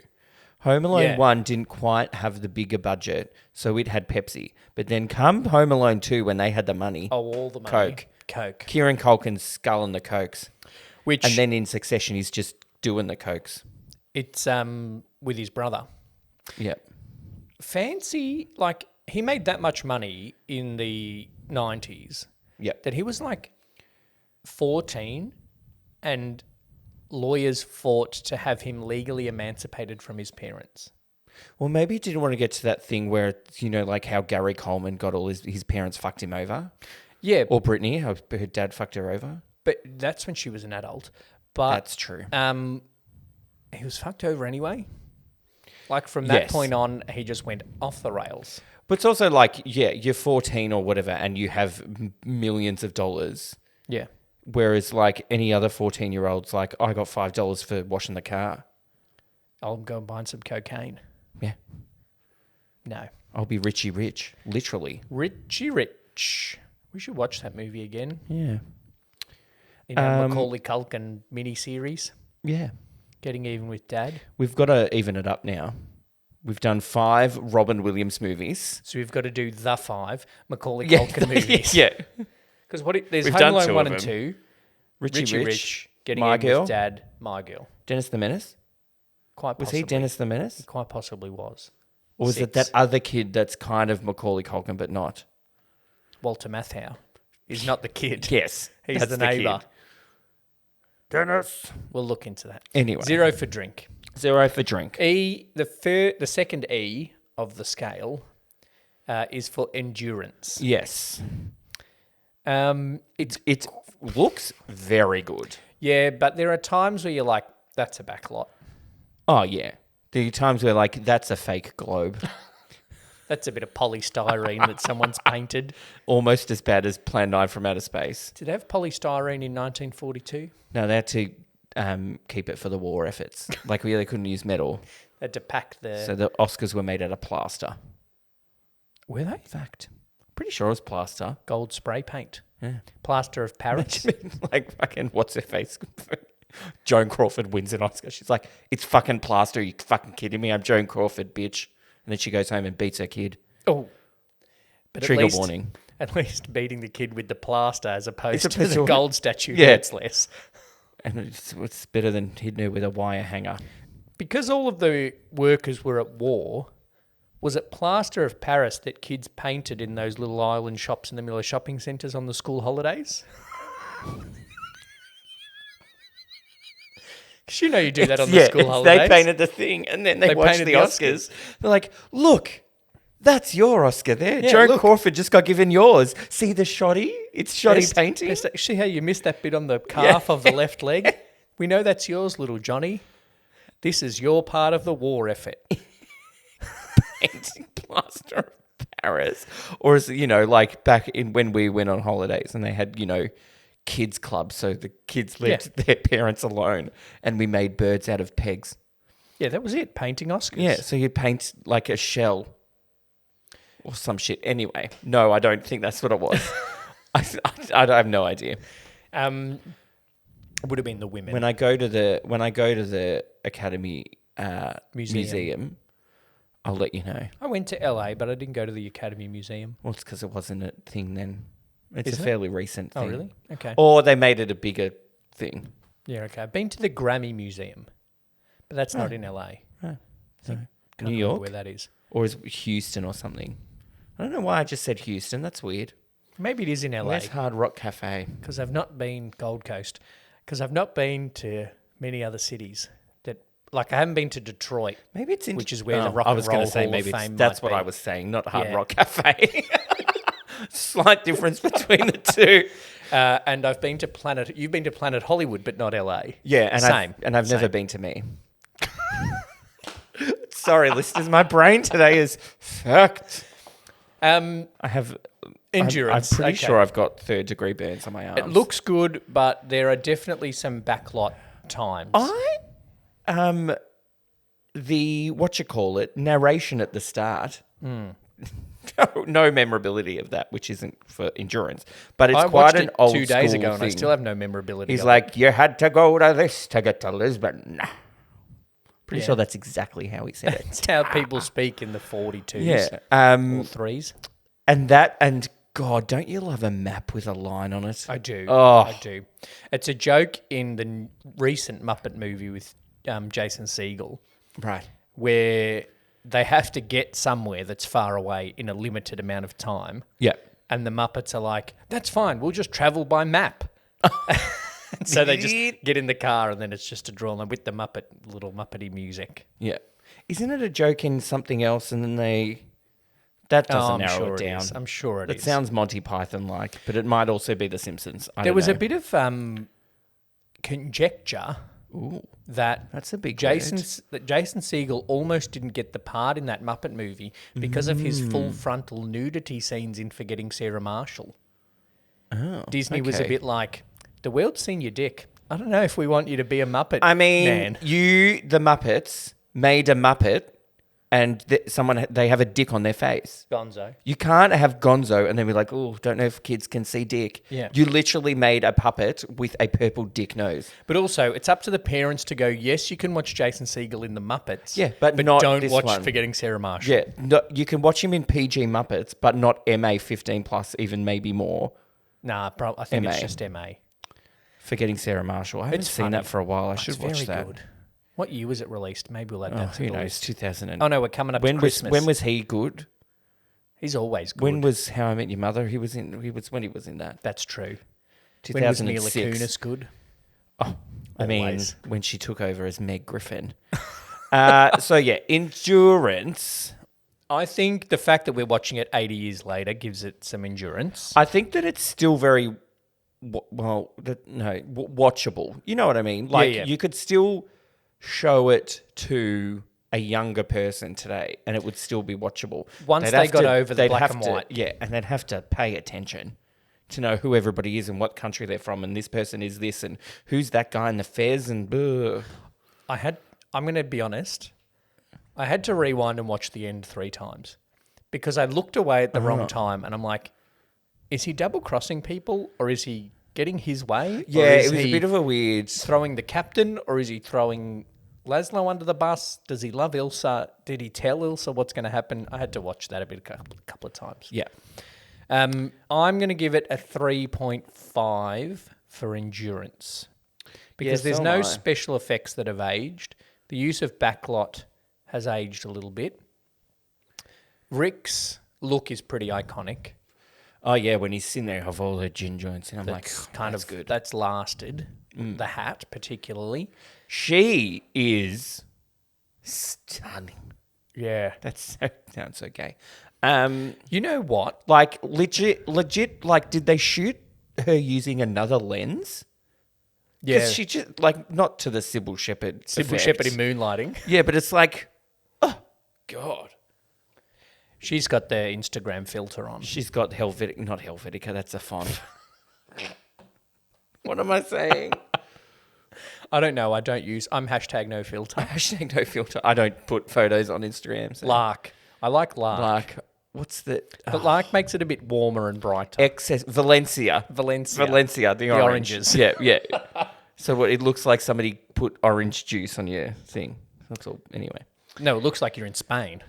Home Alone 1 didn't quite have the bigger budget, so it had Pepsi. But then come Home Alone 2 when they had the money. all the money. Coke. Kieran Culkin's sculling the Cokes. Which And then in succession, he's just doing the Cokes. it's with his brother. Yep. Fancy, like, he made that much money in the 90s Yep. that he was like 14 and lawyers fought to have him legally emancipated from his parents. Well, maybe he didn't want to get to that thing where, you know, like how Gary Coleman got all his parents fucked him over. Yeah, Or Brittany, how her dad fucked her over. but that's when she was an adult. But That's true. he was fucked over anyway. Like from that Yes. point on, he just went off the rails. But it's also like, yeah, you're 14 or whatever and you have millions of dollars. Yeah. Whereas like any other 14-year-old's like, I got $5 for washing the car. I'll go and buy some cocaine. Yeah. No. I'll be Richie Rich, literally. Richie Rich. We should watch that movie again. Yeah. In our Macaulay Culkin miniseries, Yeah. Getting Even with Dad. We've got to even it up now. We've done 5 Robin Williams movies. So we've got to do the 5 Macaulay Culkin movies. Yeah. Because there's We've Home done Alone 2 1 of and them. 2. Richie Rich. Getting My Even Girl. with Dad. My Girl. Dennis the Menace? Quite Was possibly. he Dennis the Menace? He quite possibly was. Or was 6. it that other kid that's kind of Macaulay Culkin but not? Walter Matthau. He's not the kid. Yes. He's that's the neighbour. kid. Dennis. We'll look into that. Anyway. 0 for drink. 0 for drink. The second E of the scale is for endurance. Yes. It looks very good. Yeah, but there are times where you're like, that's a backlot. Oh, yeah. There are times where, like, that's a fake globe. That's a bit of polystyrene that someone's painted. Almost as bad as Plan 9 from Outer Space. Did they have polystyrene in 1942? No, they had to keep it for the war efforts. Like, they couldn't use metal. They had to pack the... So the Oscars were made out of plaster. Were they? Fact. Pretty sure it was plaster. Gold spray paint. Yeah. Plaster of Paris. Like, fucking, what's her face? Joan Crawford wins an Oscar. She's like, it's fucking plaster. Are you fucking kidding me? I'm Joan Crawford, bitch. And then she goes home and beats her kid. Oh. But Trigger warning. At least beating the kid with the plaster as opposed It's to the gold statue hurts less. And it's better than hitting her with a wire hanger. Because all of the workers were at war, was it plaster of Paris that kids painted in those little island shops in the middle of shopping centres on the school holidays? Because you know you do that on the school holidays. They painted the thing and then they watched the Oscars. They're like, look, that's your Oscar there. Yeah, Joan Crawford just got given yours. See the shoddy? It's shoddy painting. See how you missed that bit on the calf of the left leg? We know that's yours, little Johnny. This is your part of the war effort. Painting plaster of Paris. Or is it, like back in when we went on holidays and they had, kids clubs, so the kids left their parents alone and we made birds out of pegs. Yeah, that was it. Painting Oscars. Yeah, so you paint like a shell or some shit. Anyway, no, I don't think that's what it was. I have no idea. It would have been the women. When I go to the Academy Museum, I'll let you know. I went to LA, but I didn't go to the Academy Museum. Well, it's because it wasn't a thing then. It's a fairly recent thing. Oh, really? Okay. Or they made it a bigger thing. Yeah, okay. I've been to the Grammy Museum, but that's not in LA. Oh. Can't New York? where that is. Or is it Houston or something? I don't know why I just said Houston. That's weird. Maybe it is in LA. Where's Hard Rock Cafe? Because I've not been Gold Coast. Because I've not been to many other cities. I haven't been to Detroit. Maybe it's in... Which is where the Rock and Roll Hall of Fame that's what I was saying, not Hard Rock Cafe. Slight difference between the two. And I've been to Planet... You've been to Planet Hollywood, but not LA. Yeah, and I've never been to me. Sorry, listeners, my brain today is fucked. I have... Endurance. I'm pretty sure I've got third-degree burns on my arms. It looks good, but there are definitely some backlot times. Narration at the start. No memorability of that, which isn't for endurance. But it's quite an old school 2 days ago, and I thing. still have no memorability. He's like, you had to go to this to get to Lisbon. Pretty sure that's exactly how he said it. It's how people speak in the 42s Yeah. or 3s. And God, don't you love a map with a line on it? I do. Oh. I do. It's a joke in the recent Muppet movie with Jason Segel. Right. Where they have to get somewhere that's far away in a limited amount of time. Yeah. And the Muppets are like, that's fine, we'll just travel by map. So they just get in the car and then it's just a draw line with the little Muppety music. Yeah. Isn't it a joke in something else and then they... That doesn't narrow sure it down. I'm sure it is. It sounds Monty Python-like, but it might also be The Simpsons. There was a bit of conjecture that that's a big Jason Segel almost didn't get the part in that Muppet movie because of his full frontal nudity scenes in Forgetting Sarah Marshall. Oh, Disney was a bit like, the world's seen your dick. I don't know if we want you to be a Muppet. I mean, man. the Muppets, made a Muppet and they have a dick on their face. Gonzo. You can't have Gonzo and then be like, oh, don't know if kids can see dick. Yeah. You literally made a puppet with a purple dick nose. But also, it's up to the parents to go, yes, you can watch Jason Segel in the Muppets. Yeah, but not don't this watch one. Forgetting Sarah Marshall. Yeah, no, you can watch him in PG Muppets, but not MA 15 plus, even maybe more. Nah, I think MA. it's just MA. Forgetting Sarah Marshall. I haven't seen funny. that for a while. I should It's watch very that. good. What year was it released? Maybe we'll add that to Who the knows? list. 2000. Oh no, we're coming up to Christmas. When was he good? He's always good. When was How I Met Your Mother? He was when he was in that. That's true. 2006. When was Mila Kunis good? Oh, I mean, Always. when she took over as Meg Griffin. So yeah, endurance. I think the fact that we're watching it 80 years later gives it some endurance. I think that it's still very watchable. You know what I mean? Like yeah. you could still show it to a younger person today and it would still be watchable. Once they got over the black and white. Yeah, and they'd have to pay attention to know who everybody is and what country they're from and this person is this and who's that guy in the fez and I'm going to be honest, I had to rewind and watch the end 3 times because I looked away at the wrong time and I'm like, is he double-crossing people or is he getting his way? Yeah, Or is it was a he bit of a weird. throwing the captain, or is he throwing Laszlo under the bus? Does he love Ilsa? Did he tell Ilsa what's going to happen? I had to watch that a couple of times. Yeah. I'm going to give it a 3.5 for endurance because Yeah, there's so no am I. special effects that have aged. The use of backlot has aged a little bit. Rick's look is pretty iconic. Oh, yeah, when he's sitting there of all the gin joints, and I'm That's like, kind that's of good. That's lasted. The hat, particularly. She is stunning. Yeah. Sounds so gay. You know what? Like, legit, like, did they shoot her using another lens? Yeah. Because she just, like, not to the Sybil Shepherd Sybil effect. Shepherd in Moonlighting. Yeah, but it's like, oh, God. She's got the Instagram filter on. She's got not Helvetica, that's a font. What am I saying? I don't know. I'm hashtag no filter. Hashtag no filter. I don't put photos on Instagram. So. Lark. I like Lark. Lark. What's the... But Lark makes it a bit warmer and brighter. Excess... Valencia, the oranges. Yeah, yeah. So it looks like somebody put orange juice on your thing. That's all. Anyway. No, it looks like you're in Spain,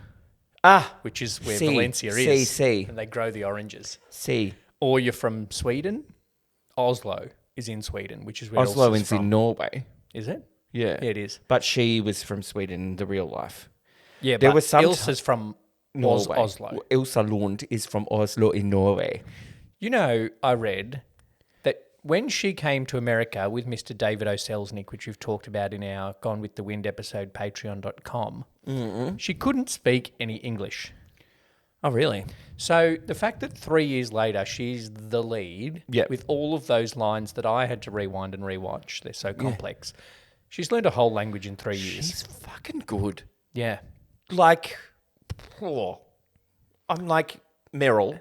which is where See, Valencia is. see. And they grow the oranges. See. Or you're from Sweden. Oslo is in Sweden, which is where Oslo Ilsa's is from. in Norway. Is it? Yeah. Yeah, it is. But she was from Sweden in the real life. Yeah, There but was some Ilsa's from Norway. Oslo. Ilsa Lund is from Oslo in Norway. You know, I read that when she came to America with Mr. David O. Selznick, which we've talked about in our Gone with the Wind episode, patreon.com, she couldn't speak any English. Oh, really? So the fact that 3 years later she's the lead with all of those lines that I had to rewind and rewatch, they're so complex. She's learned a whole language in 3 years. She's fucking good. Yeah. Like, I'm like Meryl.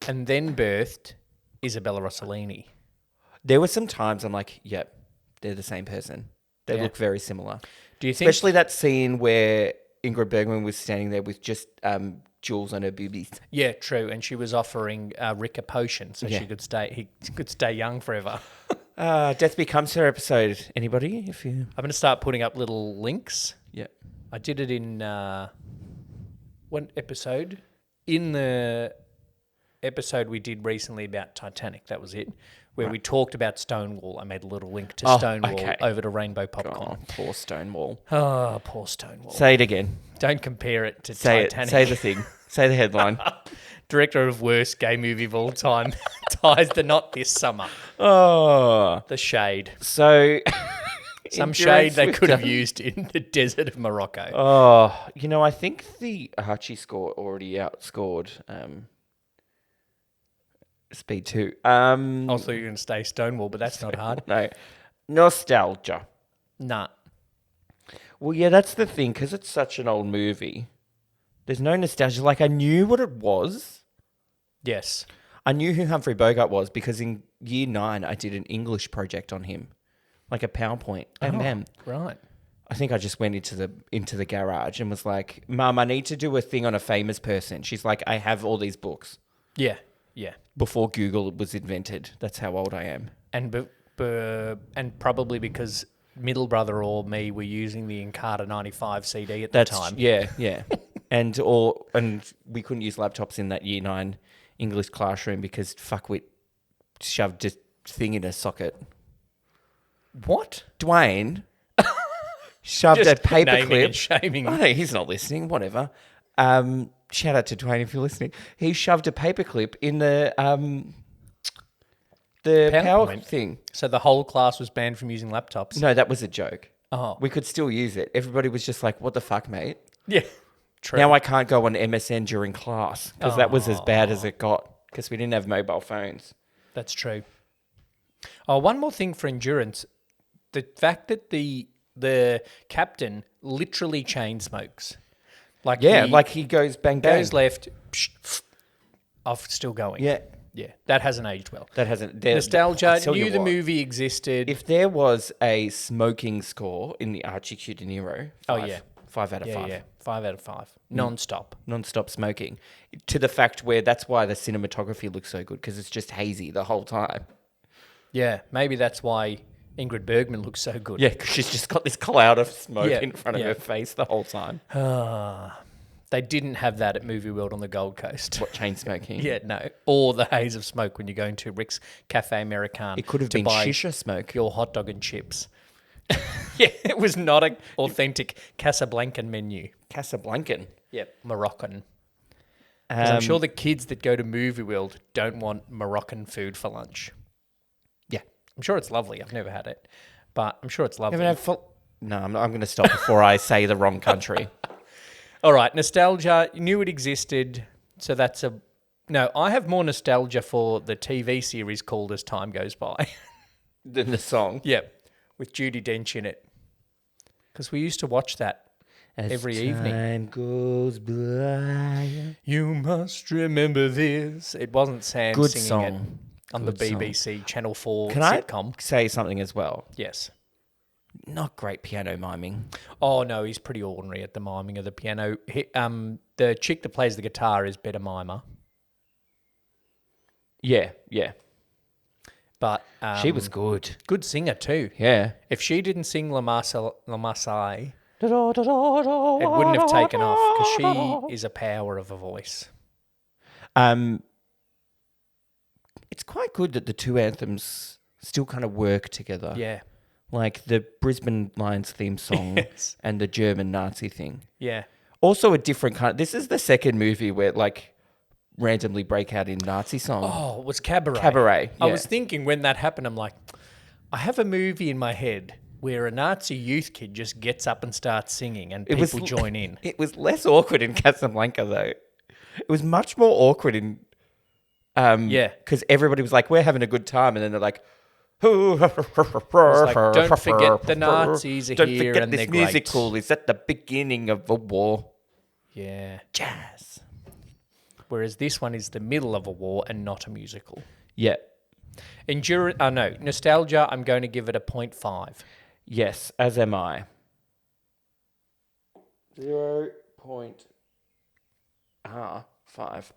And then birthed Isabella Rossellini. There were some times I'm like, yep, they're the same person. They look very similar. Do you think... Especially that scene where Ingrid Bergman was standing there with just jewels on her boobies. Yeah, true. And she was offering Rick a potion so he could stay young forever. Death Becomes Her episode. Anybody? If you... I'm going to start putting up little links. Yeah. I did it in one episode. In the episode we did recently about Titanic, that was it, where we talked about Stonewall. I made a little link to Stonewall over to Rainbow Popcorn. Oh, poor Stonewall. Oh, poor Stonewall. Say it again. Don't compare it to Say Titanic. Say the thing. Say the headline. Director of worst gay movie of all time ties the knot this summer. Oh. The shade. So... Some shade they could have used in the desert of Morocco. Oh, you know, I think the Archie score already outscored Speed 2. Also, you're going to stay Stonewall, but that's not hard. No. Nostalgia. Nah. Well, yeah, that's the thing, because it's such an old movie. There's no nostalgia. Like, I knew what it was. Yes. I knew who Humphrey Bogart was, because in year 9, I did an English project on him. Like a PowerPoint. Right. I think I just went into the garage and was like, Mum, I need to do a thing on a famous person. She's like, I have all these books. Yeah. Yeah. Before Google was invented. That's how old I am. And and probably because middle brother or me were using the Encarta 95 CD at the time. Yeah, yeah. and we couldn't use laptops in that year 9 English classroom because fuckwit shoved a thing in a socket. What? Dwayne shoved a paperclip. And shaming. Oh, no, he's not listening. Whatever. Shout out to Dwayne if you're listening. He shoved a paperclip in the power thing. So the whole class was banned from using laptops. No, that was a joke. Oh, We could still use it. Everybody was just like, "What the fuck, mate?" yeah. True. Now I can't go on MSN during class because that was as bad as it got because we didn't have mobile phones. That's true. Oh, one more thing for endurance. The fact that the captain literally chain smokes. Like he goes bang bang. Goes left, off, still going. Yeah. Yeah. That hasn't aged well. That hasn't. Nostalgia, knew the movie existed. If there was a smoking score in the Archie Q De Niro, 5 out of 5. Yeah, 5 out of 5. Non-stop. Non-stop smoking. To the fact where that's why the cinematography looks so good because it's just hazy the whole time. Yeah, maybe that's why Ingrid Bergman looks so good. Yeah, because she's just got this cloud of smoke Yeah, in front of yeah. her face the whole time. They didn't have that at Movie World on the Gold Coast. What, chain smoking? Yeah, no. Or the haze of smoke when you're going to Rick's Cafe American. It could have to been buy shisha smoke. your hot dog and chips. Yeah, it was not an authentic Casablancan menu. Casablancan. Yep, Moroccan. Because I'm sure the kids that go to Movie World don't want Moroccan food for lunch. Yeah. I'm sure it's lovely. I've never had it, but I'm sure it's lovely. No, I'm going to stop before I say the wrong country. All right, nostalgia. You knew it existed, so that's a... No, I have more nostalgia for the TV series called As Time Goes By. Than the song. Yep, with Judi Dench in it. Because we used to watch that every evening. Time goes by. You must remember this. It wasn't Sam Good singing song. it on the BBC Channel 4 Can sitcom. I say something as well? Yes. Not great piano miming. Oh, no, he's pretty ordinary at the miming of the piano. The chick that plays the guitar is better mimer. Yeah, yeah. But She was good. good singer too. Yeah. If she didn't sing La Marseillaise, it wouldn't have taken off because she is a power of a voice. It's quite good that the two anthems still kind of work together. Yeah. Like the Brisbane Lions theme song Yes. and the German Nazi thing. Yeah. Also a different kind. This is the second movie where like randomly break out in Nazi song. Oh, it was Cabaret. Cabaret. I yeah. was thinking when that happened, I'm like, I have a movie in my head where a Nazi youth kid just gets up and starts singing and people join in. It was less awkward in Casablanca though. It was much more awkward in Yeah. because everybody was like, we're having a good time, and then they're like, Don't forget the Nazis are Don't here forget and this they're great. musical is at the beginning of a war. Yeah. Jazz. Whereas this one is the middle of a war and not a musical. Yeah. Nostalgia, I'm going to give it a 0.5. Yes, as am I. 0.5.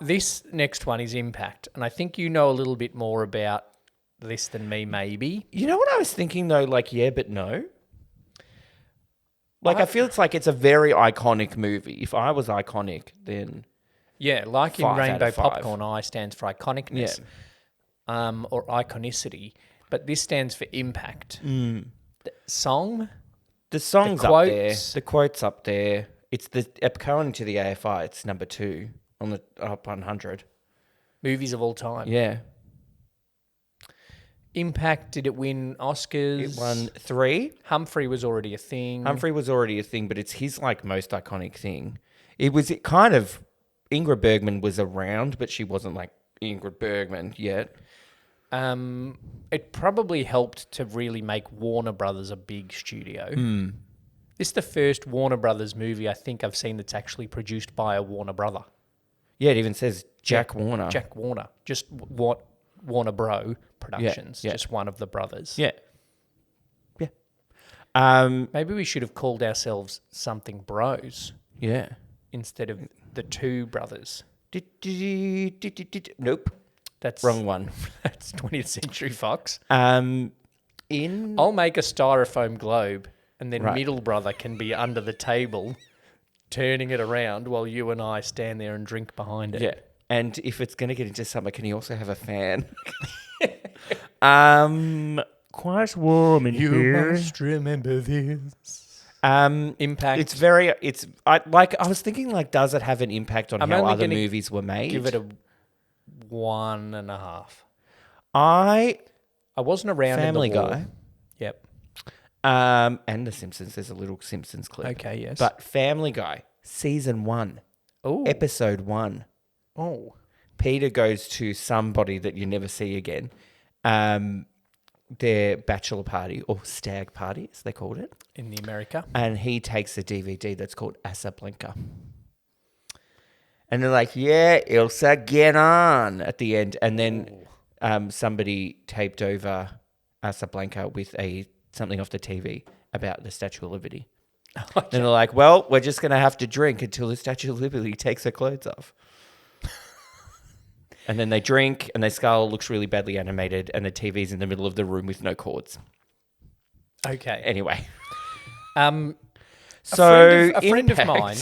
This next one is Impact, and I think you know a little bit more about this than me, maybe. You know what I was thinking though? Like, yeah, but no. Like, I feel it's a very iconic movie. If I was iconic, then Yeah, like in 5 out Rainbow of 5. Popcorn, I stands for iconicness, or iconicity, but this stands for impact. The song, the song's The up there. quotes. The quote's up there. It's according to the AFI, it's number 2 on the top 100. movies of all time. Yeah. Impact, did it win Oscars? It won 3. Humphrey was already a thing. Humphrey was already a thing, but it's his like most iconic thing. It kind of Ingrid Bergman was around, but she wasn't like Ingrid Bergman yet. It probably helped to really make Warner Brothers a big studio. This is the first Warner Brothers movie I think I've seen that's actually produced by a Warner brother. Yeah, it even says Jack Warner. Jack Warner. Just Warner Bro Productions. yeah. Just one of the brothers. Yeah. Yeah. Maybe we should have called ourselves something bros Yeah. instead of the two brothers. Nope. That's Wrong one. That's 20th Century Fox. In I'll make a styrofoam globe and then Right. middle brother can be under the table turning it around while you and I stand there and drink behind it. yeah. And if it's going to get into summer, can he also have a fan? Quite warm in here. must remember this. Impact. I was thinking like, does it have an impact on I'm how only other gonna movies were made? Give it a 1.5. I wasn't around Family in the war. Guy. Yep. And The Simpsons. There's a little Simpsons clip. Okay, yes. But Family Guy, season 1, oh, episode 1. oh, Peter goes to somebody that you never see again. Their bachelor party or stag party, as they called it. in the America. And he takes a DVD that's called Casablanca. And they're like, yeah, Ilsa, get on at the end. And then somebody taped over Casablanca with something off the TV about the Statue of Liberty. And they're like, well, we're just going to have to drink until the Statue of Liberty takes her clothes off. And then they drink, and their skull looks really badly animated, and the TV's in the middle of the room with no cords. Okay. Anyway. A So friend of impact. mine,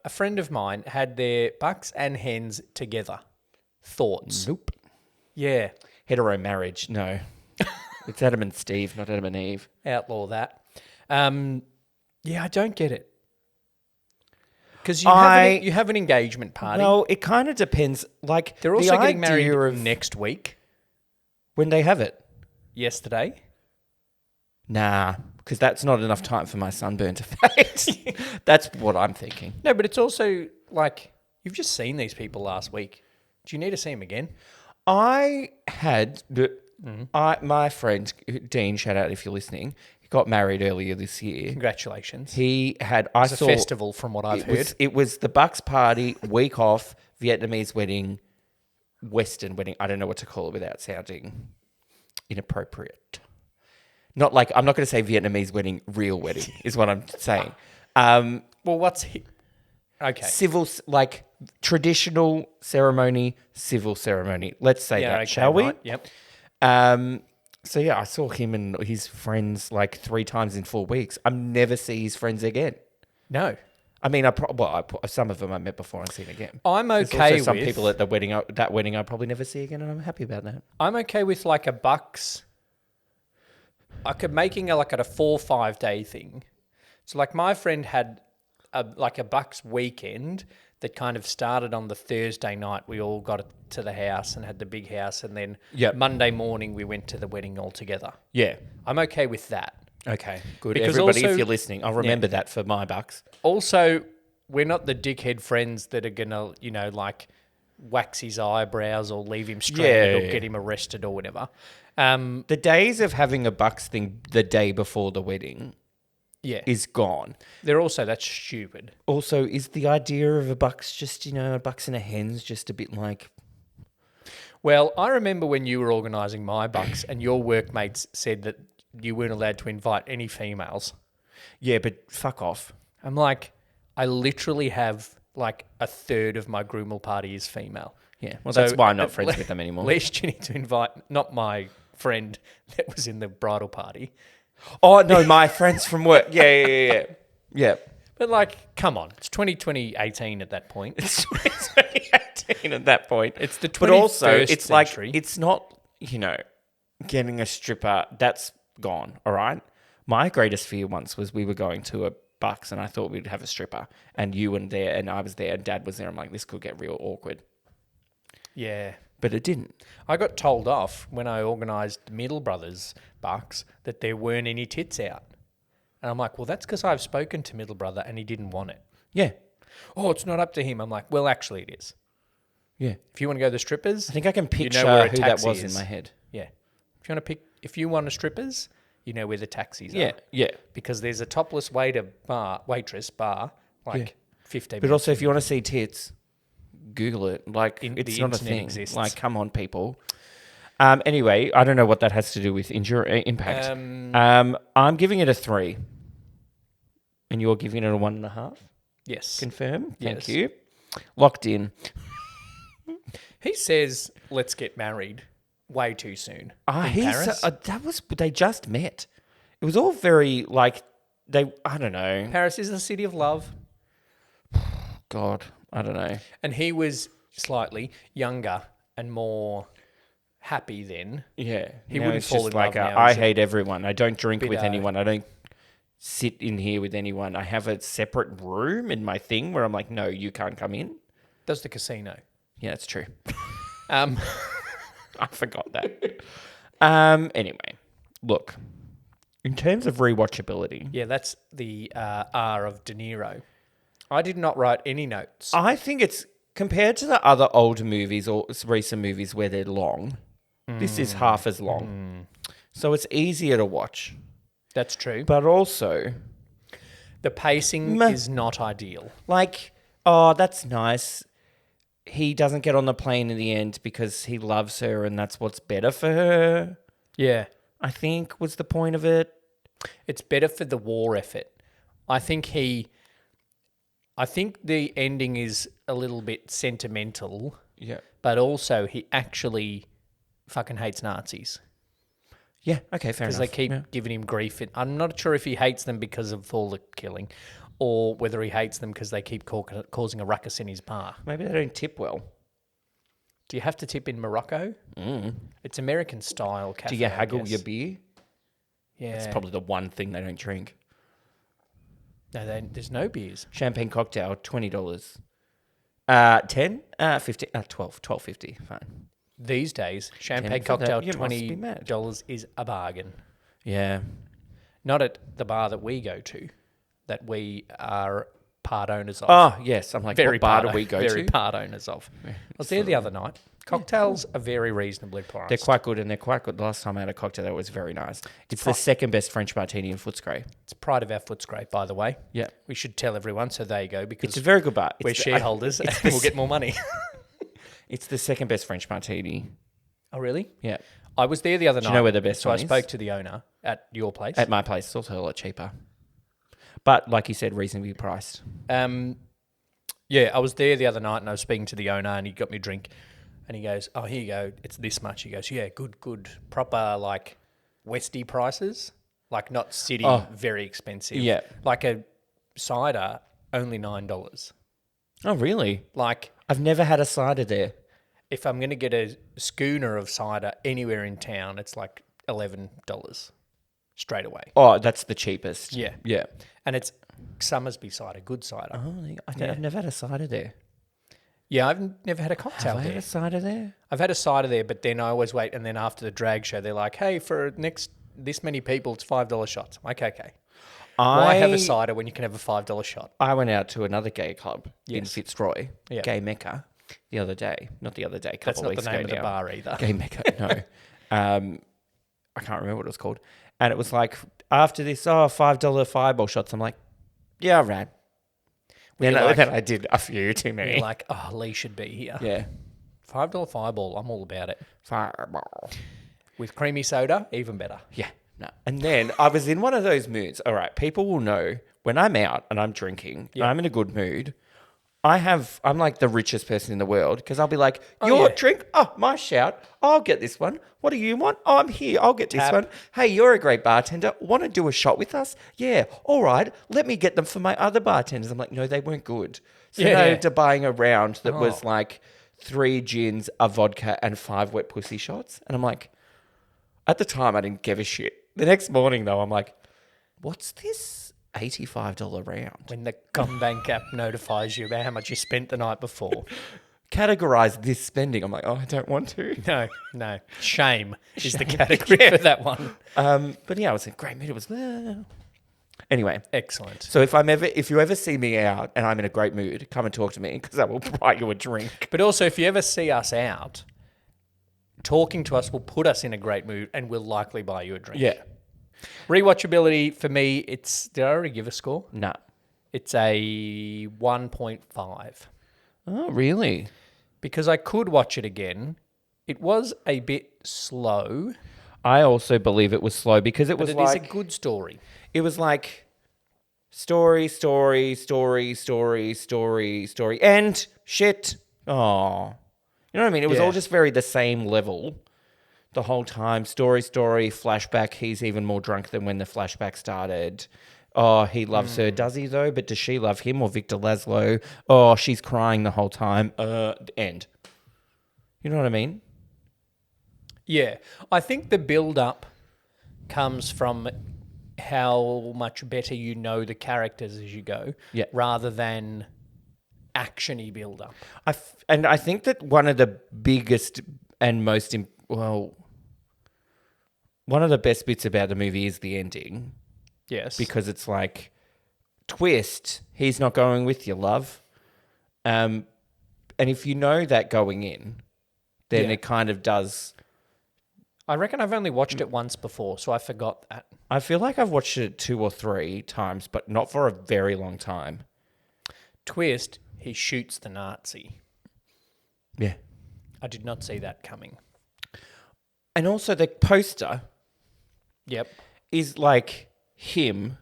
a friend of mine had their bucks and hens together. Thoughts? Nope. Yeah. Hetero marriage, no. It's Adam and Steve, not Adam and Eve. Outlaw that. Yeah, I don't get it. Because you have an engagement party. Well, it kind of depends. Like, They're also the getting married idea of next week. when they have it. Yesterday. Nah, because that's not enough time for my sunburn to fade. That's what I'm thinking. No, but it's also like you've just seen these people last week. Do you need to see them again? I had my friend Dean. Shout out if you're listening. He got married earlier this year. Congratulations. He had. It was a festival, from what I've heard. It was the Bucks party, week off, Vietnamese wedding, Western wedding. I don't know what to call it without sounding inappropriate. Not like I'm not going to say Vietnamese wedding, real wedding is what I'm saying. Well, what's okay? Civil, like traditional ceremony, civil ceremony. Let's say that, okay, shall we? right, Yep. So yeah, I saw him and his friends like 3 times in 4 weeks. I never see his friends again. No. I mean, some of them I met before and seen again. I'm There's okay also some with people at the wedding. That wedding I'll probably never see again, and I'm happy about that. I'm okay with like a bucks. I could making like a 4 or 5 day thing. So like my friend had a bucks weekend that kind of started on the Thursday night. We all got to the house and had the big house, and then Monday morning we went to the wedding all together. Yeah. I'm okay with that. Okay, good. Because Everybody, also- if you're listening, I'll remember that for my bucks. Also, we're not the dickhead friends that are gonna, like wax his eyebrows or leave him stranded or get him arrested or whatever. The days of having a bucks thing the day before the wedding is gone. That's stupid. Also, is the idea of a bucks just, a bucks and a hen's just a bit like... Well, I remember when you were organising my bucks and your workmates said that you weren't allowed to invite any females. Yeah, but fuck off. I'm like, I literally have like a third of my groomal party is female. Yeah, well, that's why I'm not friends with them anymore. At least you need to invite, not my friend that was in the bridal party. Oh, no, my friends from work. Yeah. But like, come on, it's 2018 at that point. It's 2018 at that point. It's the 21st But also, it's century. like, it's not, getting a stripper, that's gone, all right? My greatest fear once was we were going to a bucks and I thought we'd have a stripper and you were there and I was there and Dad was there. I'm like, this could get real awkward. Yeah. But it didn't. I got told off when I organised Middle Brothers bucks that there weren't any tits out. And I'm like, well, that's because I've spoken to Middle Brother and he didn't want it. Yeah. Oh, it's not up to him. I'm like, well, actually it is. Yeah. If you want to go to the strippers, I think I can picture where a who that taxi was is. in my head. Yeah. If you want to strippers, you know where the taxis are. Yeah. Because there's a topless waitress bar, like 15 But minutes. also, if you want to see tits, Google it. Like, it's the not a internet thing. exists. Like, come on, people. Anyway, I don't know what that has to do with impact. I'm giving it a 3. And you're giving it a 1.5? Yes. Confirm? Yes. Thank you. Locked in. He says, let's get married way too soon. In Paris. They just met. It was all very, I don't know. Paris is the city of love. God, I don't know. And he was slightly younger and more happy then. Yeah. He Now wouldn't it's fall just in love now, I is it? hate everyone. I don't drink with Bit, anyone. I don't sit in here with anyone. I have a separate room in my thing where I'm like, no, you can't come in. Does the casino. Yeah, that's true. I forgot that. Anyway, look, in terms of rewatchability, Yeah, that's the R of De Niro. I did not write any notes. I think it's compared to the other older movies or recent movies where they're long, this is half as long. So it's easier to watch. That's true. But also, The pacing is not ideal. that's nice. He doesn't get on the plane in the end because he loves her and that's what's better for her, Yeah. I think was the point of it. It's better for the war effort. I think the ending is a little bit sentimental, Yeah. but also he actually fucking hates Nazis Yeah. Okay. Fair because enough. they keep giving him grief. I'm not sure if he hates them because of all the killing, or whether he hates them because they keep causing a ruckus in his bar. Maybe they don't tip well. Do you have to tip in Morocco? It's American style cafe. Do you I haggle guess. your beer? Yeah. That's probably the one thing they don't drink. No, there's no beers. Champagne cocktail, $20. 10, 15, 12, $12.50. Fine. These days, champagne for that, cocktail, you must be mad. $20 is a bargain. Yeah. Not at the bar that we go to, that we are part owners of. Oh, yes. I'm like, Very what bar part, do we go very to? part owners of. I was there the other night. Cocktails are very reasonably priced. They're quite good, and they're quite good. The last time I had a cocktail, that was very nice. It's the second best French martini in Footscray. It's pride of our Footscray, by the way. Yeah. We should tell everyone, so there you go, because It's a very good bar. we're shareholders and we'll get more money. It's the second best French martini. Oh, really? Yeah. I was there the other night. you know where the best So one I is? spoke to the owner at your place. At my place, it's also a lot cheaper. But like you said, reasonably priced. Yeah, I was there the other night and I was speaking to the owner and he got me a drink and he goes, oh, here you go. It's this much. He goes, yeah, good. Proper like Westie prices, like not city, very expensive. Yeah. Like a cider, only $9. Oh, really? Like I've never had a cider there. if I'm going to get a schooner of cider anywhere in town, it's like $11 straight away. Oh, that's the cheapest. Yeah. Yeah. And it's Summersby cider, good cider. Oh, I've never had a cider there. Yeah, I've never had a cocktail Have I there. had a cider there? I've had a cider there, but then I always wait, and then after the drag show, they're like, hey, for next this many people, it's $5 shots. I'm like, okay. Why have a cider when you can have a $5 shot? I went out to another gay club in Yes. Fitzroy, Yeah. Gay Mecca, the other day. Not the other day, a couple That's of not weeks the name ago of the now. bar either. Gay Mecca, no. I can't remember what it was called. And it was like, after this, $5 fireball shots. I'm like, yeah, rad. Then I did a few too many. You're like, oh, Lee should be here. Yeah. $5 fireball, I'm all about it. Fireball. With creamy soda, even better. Yeah, no. And then I was in one of those moods. All right, people will know when I'm out and I'm drinking and I'm in a good mood. I'm like the richest person in the world because I'll be like, your drink? Oh, my shout. I'll get this one. What do you want? Oh, I'm here. I'll get this one. Hey, you're a great bartender. Want to do a shot with us? Yeah. All right. Let me get them for my other bartenders. I'm like, no, they weren't good. So I ended up buying a round that was like 3 gins, a vodka, and 5 wet pussy shots. And I'm like, at the time, I didn't give a shit. The next morning, though, I'm like, what's this $85 round? When the CommBank app notifies you about how much you spent the night before. Categorize this spending. I'm like, oh, I don't want to. No. Shame is the category for that one. But yeah, I was in a great mood. It was anyway. Excellent. So if you ever see me out and I'm in a great mood, come and talk to me because I will buy you a drink. But also, if you ever see us out, talking to us will put us in a great mood and we'll likely buy you a drink. Yeah. Rewatchability for me, did I already give a score? No. It's a 1.5 Oh, really? because I could watch it again. It was a bit slow, I also believe it was slow because it but was it is like a good story. it was like story, and shit. Oh. You know what I mean? It was all just very the same level the whole time. Story, flashback. He's even more drunk than when the flashback started. Oh, he loves her. Does he, though? But does she love him or Victor Laszlo? Oh, she's crying the whole time. End. You know what I mean? Yeah. I think the build-up comes from how much better you know the characters as you go, rather than action-y build-up. And I think that one of the biggest and most, one of the best bits about the movie is the ending. Yes. Because it's like, twist, he's not going with you, love. And if you know that going in, then it kind of does. I reckon I've only watched it once before, so I forgot that. I feel like I've watched it 2 or 3 times, but not for a very long time. Twist, he shoots the Nazi. Yeah. I did not see that coming. And also the poster Yep. is like him,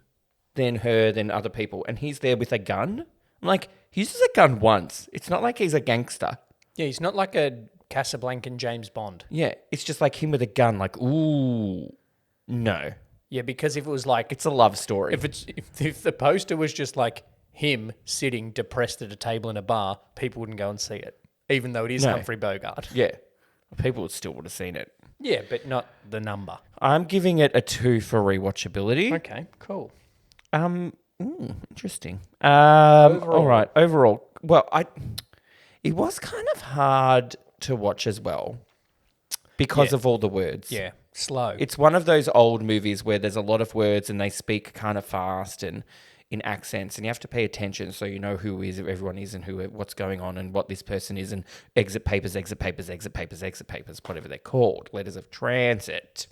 then her, then other people, and he's there with a gun. I'm like, he uses a gun once. It's not like he's a gangster. Yeah, he's not like a Casablancan James Bond. Yeah, it's just like him with a gun. Like, ooh, no, Yeah, because if it was like it's a love story. if the poster was just like him sitting depressed at a table in a bar, people wouldn't go and see it, even though it is No. Humphrey Bogart. Yeah, people still would have seen it. Yeah, but not the number. I'm giving it a 2 for rewatchability. Okay, cool. Interesting. Overall. All right. Overall, well, it was kind of hard to watch as well because of all the words. Yeah, slow. It's one of those old movies where there's a lot of words and they speak kind of fast and in accents, and you have to pay attention so you know who everyone is and what's going on and what this person is, and exit papers, whatever they're called, letters of transit.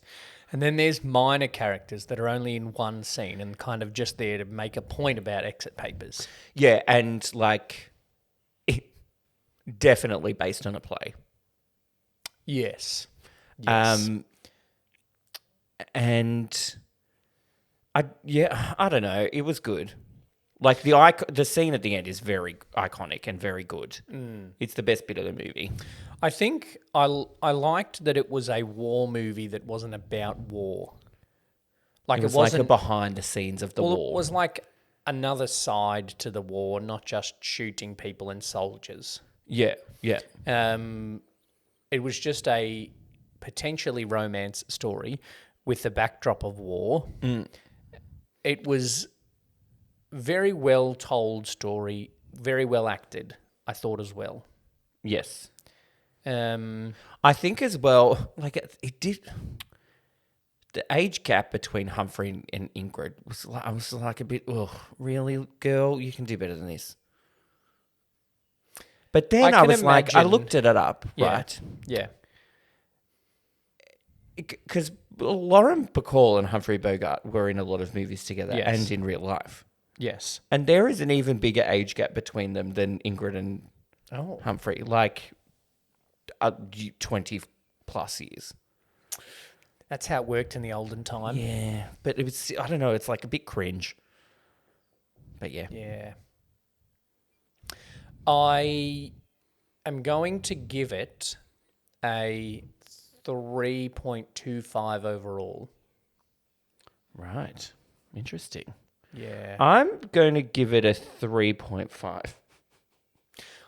And then there's minor characters that are only in one scene and kind of just there to make a point about exit papers. Yeah, and like definitely based on a play. Yes. And I don't know. It was good. Like the scene at the end is very iconic and very good. It's the best bit of the movie. I think I liked that it was a war movie that wasn't about war. Like It was wasn't like a behind the scenes of the war. It was like another side to the war, not just shooting people and soldiers. Yeah. It was just a potentially romance story with the backdrop of war. It was very well told story, very well acted, I thought as well. Yes. I think as well, like it did. The age gap between Humphrey and Ingrid I was like a bit, oh, really, girl, you can do better than this. But then I was like, I looked it up, right? Yeah. Because Lauren Bacall and Humphrey Bogart were in a lot of movies together and in real life. Yes. And there is an even bigger age gap between them than Ingrid and Humphrey, like 20 plus years. That's how it worked in the olden time. Yeah, but it was, I don't know, it's like a bit cringe. But yeah. Yeah. I am going to give it a 3.25 overall. Right. Interesting. Yeah. I'm going to give it a 3.5.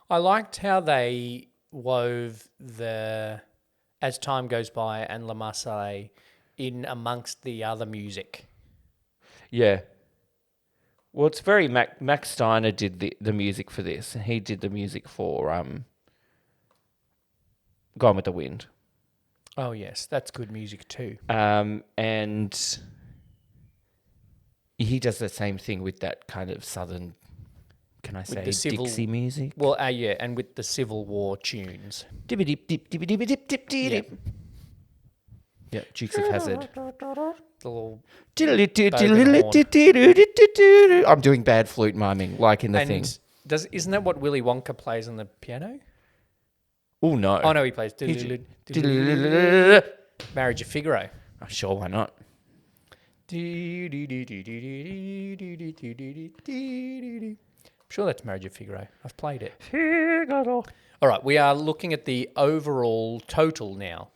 I liked how they wove the As Time Goes By and La Marseillaise in amongst the other music. Yeah. Well, it's very Max Steiner did the music for this, and he did the music for Gone with the Wind. Oh yes, that's good music too. And he does the same thing with that kind of southern, can I say, Dixie music? Well, yeah, and with the Civil War tunes. Dip. Yeah, Dukes of Hazzard. The little I'm doing bad flute miming, like in the thing. Isn't that what Willy Wonka plays on the piano? Oh, no. Oh, no, he plays Marriage of Figaro. Oh, sure, why not? I'm sure that's Marriage of Figaro. I've played it. Figaro. All right, we are looking at the overall total now.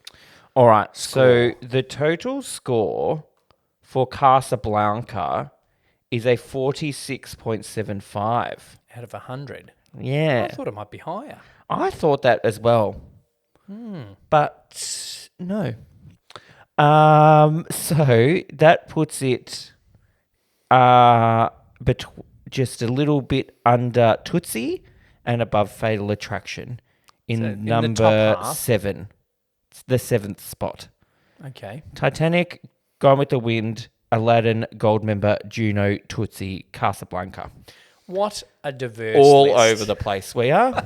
All right, so the total score for Casablanca is a 46.75. Out of 100. Yeah. I thought it might be higher. I thought that as well. But no. So that puts it just a little bit under Tootsie and above Fatal Attraction in number 7. It's the 7th spot. Okay. Titanic, Gone with the Wind, Aladdin, Goldmember, Juno, Tootsie, Casablanca. What a diverse all list. Over the place we are.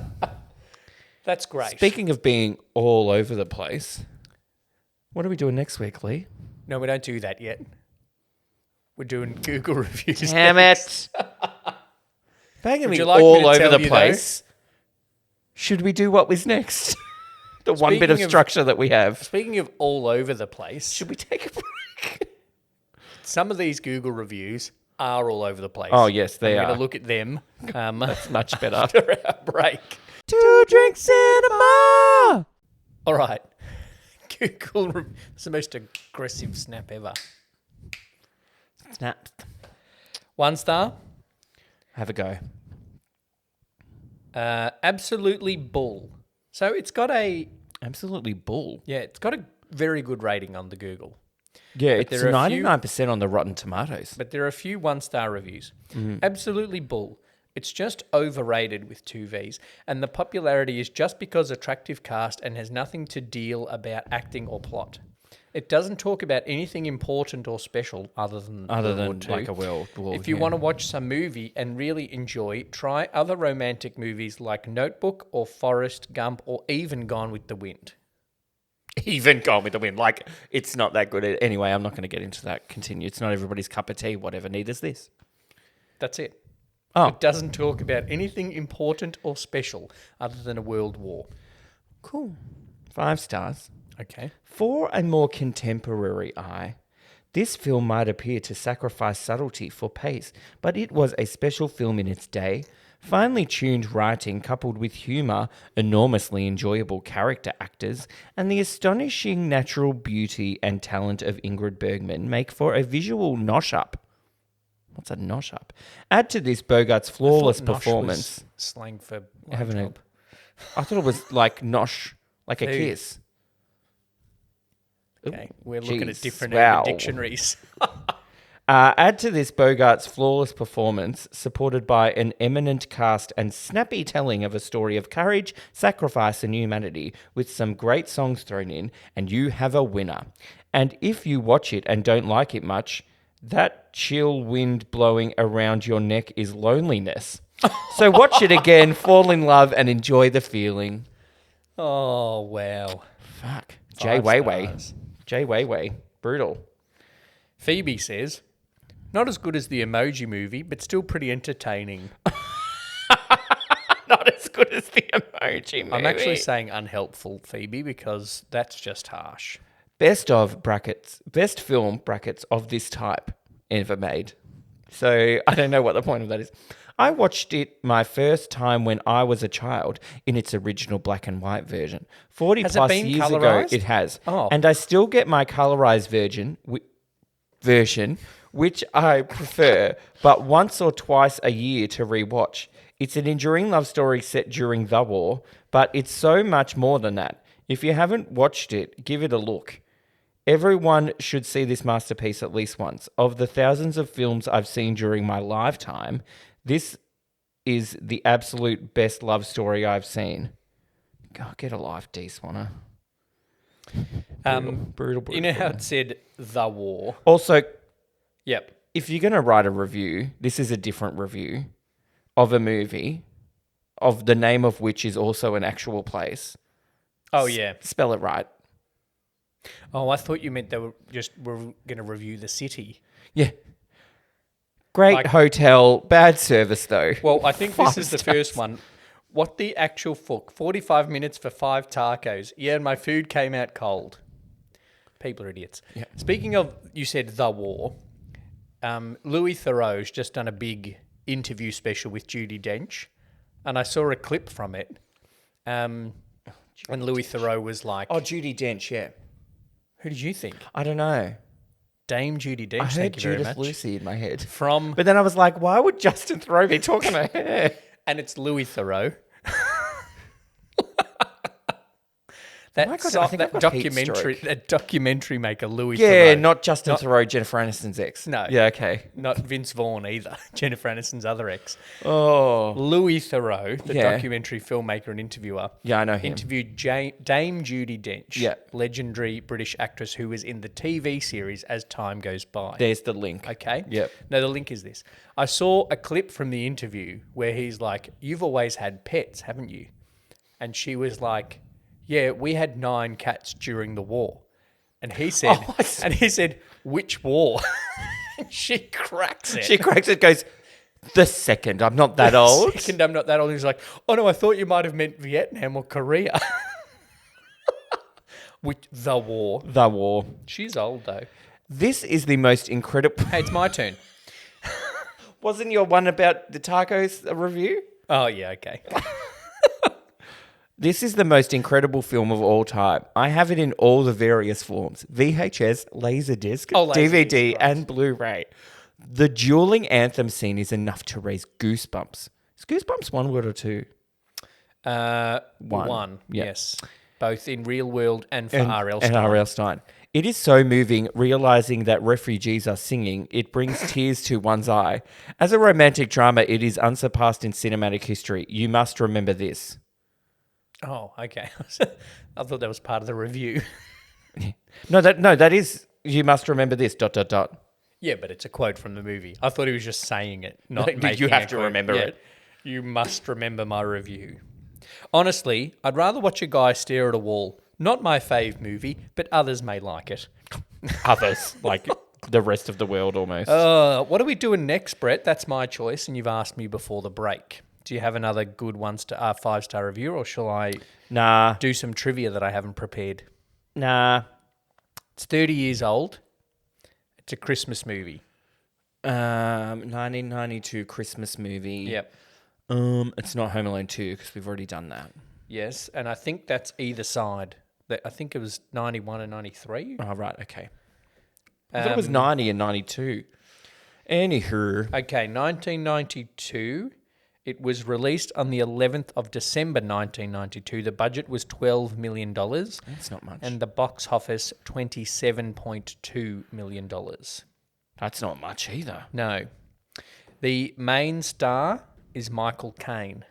That's great. Speaking of being all over the place, what are we doing next week, Lee? No, we don't do that yet. We're doing Google reviews. Damn it. Banging me like all me to over tell the you, place. Should we do what was next? The one bit of structure that we have. Speaking of all over the place, Should we take a break? some of these Google reviews are all over the place. Oh, yes, they We're are. going to look at them That's much better. after our break. To drink cinema. All right. Google. It's the most aggressive snap ever. Snap. 1 star. Have a go. Absolutely bull. So it's got a Absolutely bull. it's got a very good rating on the Google. Yeah, But it's there are a 99% on the Rotten Tomatoes. But there are a few 1-star reviews. Absolutely bull. It's just overrated with 2 Vs, and the popularity is just because attractive cast and has nothing to deal about acting or plot. It doesn't talk about anything important or special other than like a World War. If you want to watch some movie and really enjoy, try other romantic movies like Notebook or Forrest Gump or even Gone with the Wind. Even Gone with the Wind. Like, it's not that good. Anyway, I'm not going to get into that. Continue. It's not everybody's cup of tea. Whatever. Neither's this. That's it. Oh. It doesn't talk about anything important or special other than a world war. Cool. 5 stars. Okay. For a more contemporary eye, this film might appear to sacrifice subtlety for pace, but it was a special film in its day. Finely tuned writing coupled with humour, enormously enjoyable character actors, and the astonishing natural beauty and talent of Ingrid Bergman make for a visual nosh-up. What's a nosh-up? Add to this Bogart's flawless I thought nosh performance. was slang for Having job. I thought it was like nosh, like a Food. kiss. Okay, we're looking at Jeez, different wow. dictionaries. Add to this Bogart's flawless performance, supported by an eminent cast and snappy telling of a story of courage, sacrifice, and humanity, with some great songs thrown in, and you have a winner. And if you watch it and don't like it much, that chill wind blowing around your neck is loneliness. So watch it again, fall in love, and enjoy the feeling. Oh, wow. Fuck. Jay 5 Weiwei. stars. Jay Weiwei. Brutal. Phoebe says, not as good as the Emoji Movie, but still pretty entertaining. Not as good as the Emoji Movie. I'm actually saying unhelpful, Phoebe, because that's just harsh. Best film brackets of this type ever made. So I don't know what the point of that is. I watched it my first time when I was a child in its original black and white version. 40 Has it plus been years colourised? ago, it has. Oh. And I still get my colorized version, which I prefer, but once or twice a year to rewatch. It's an enduring love story set during the war, but it's so much more than that. If you haven't watched it, give it a look. Everyone should see this masterpiece at least once. Of the thousands of films I've seen during my lifetime, this is the absolute best love story I've seen. God, get a life, D. Swanner. Brutal. You know how it said the war? Also, Yep. if you're going to write a review, this is a different review of a movie, of the name of which is also an actual place. Oh, yeah. Spell it right. Oh, I thought you meant they were going to review the city. Yeah. Great Like- hotel, bad service though. Well, I think this 5 is the stars. first one. What the actual fuck? 45 minutes for 5 tacos. Yeah, and my food came out cold. People are idiots. Yeah. Speaking of, you said the war. Louis Theroux's just done a big interview special with Judi Dench, and I saw a clip from it. And Louis Theroux was like, Oh, Judi Dench, yeah. who did you think? I don't know. Dame Judi Dench, I heard thank you very Judith much. Lucy in my head. From, But then I was like, why would Justin Theroux be talking about her? and it's Louis Theroux. Oh my God, I think I've got heat stroke. That documentary maker, Louis Yeah, Theroux. not Justin Theroux, Jennifer Aniston's ex. No. Yeah, okay. Not Vince Vaughn either, Jennifer Aniston's other ex. Oh. Louis Theroux, the Yeah. documentary filmmaker and interviewer, Yeah, I know him. interviewed Dame Judi Dench, Yeah. legendary British actress who was in the TV series As Time Goes By. There's the link. Okay? Yep. No, the link is this. I saw a clip from the interview where he's like, you've always had pets, haven't you? And she was like, yeah, we had 9 cats during the war. And he said, Oh, I see. which war? And she cracks it. She cracks it, goes, the second, I'm not that old. Second, I'm not that old. He's like, oh no, I thought you might have meant Vietnam or Korea. The war. The war. She's old though. This is the most incredible... Hey, it's my turn. Wasn't your one about the tacos a review? Oh yeah, okay. This is the most incredible film of all time. I have it in all the various forms: VHS, Laserdisc, DVD, right. and Blu-ray. The dueling anthem scene is enough to raise goosebumps. Is goosebumps one word or two? One. Yeah. Yes. Both in Real World and for R.L. And Stein. R.L. Stein. It is so moving, realizing that refugees are singing. It brings tears to one's eye. As a romantic drama, it is unsurpassed in cinematic history. You must remember this. Oh, okay. I thought that was part of the review. No, that is. You must remember this. ... Yeah, but it's a quote from the movie. I thought he was just saying it, not You making have a to quote. remember it. You must remember my review. Honestly, I'd rather watch a guy stare at a wall. Not my fave movie, but others may like it. Others, like the rest of the world almost. What are we doing next, Brett? That's my choice, and you've asked me before the break. Do you have another good 5-star review, or shall I Nah. do some trivia that I haven't prepared? Nah. It's 30 years old. It's a Christmas movie. 1992 Christmas movie. Yep. It's not Home Alone 2 because we've already done that. Yes, and I think that's either side. I think it was 91 and 93. Oh, right, okay. I thought it was 90 and 92. Anywho. Okay, 1992. It was released on the 11th of December 1992. The budget was $12 million. That's not much. And the box office, $27.2 million. That's not much either. No. The main star is Michael Caine.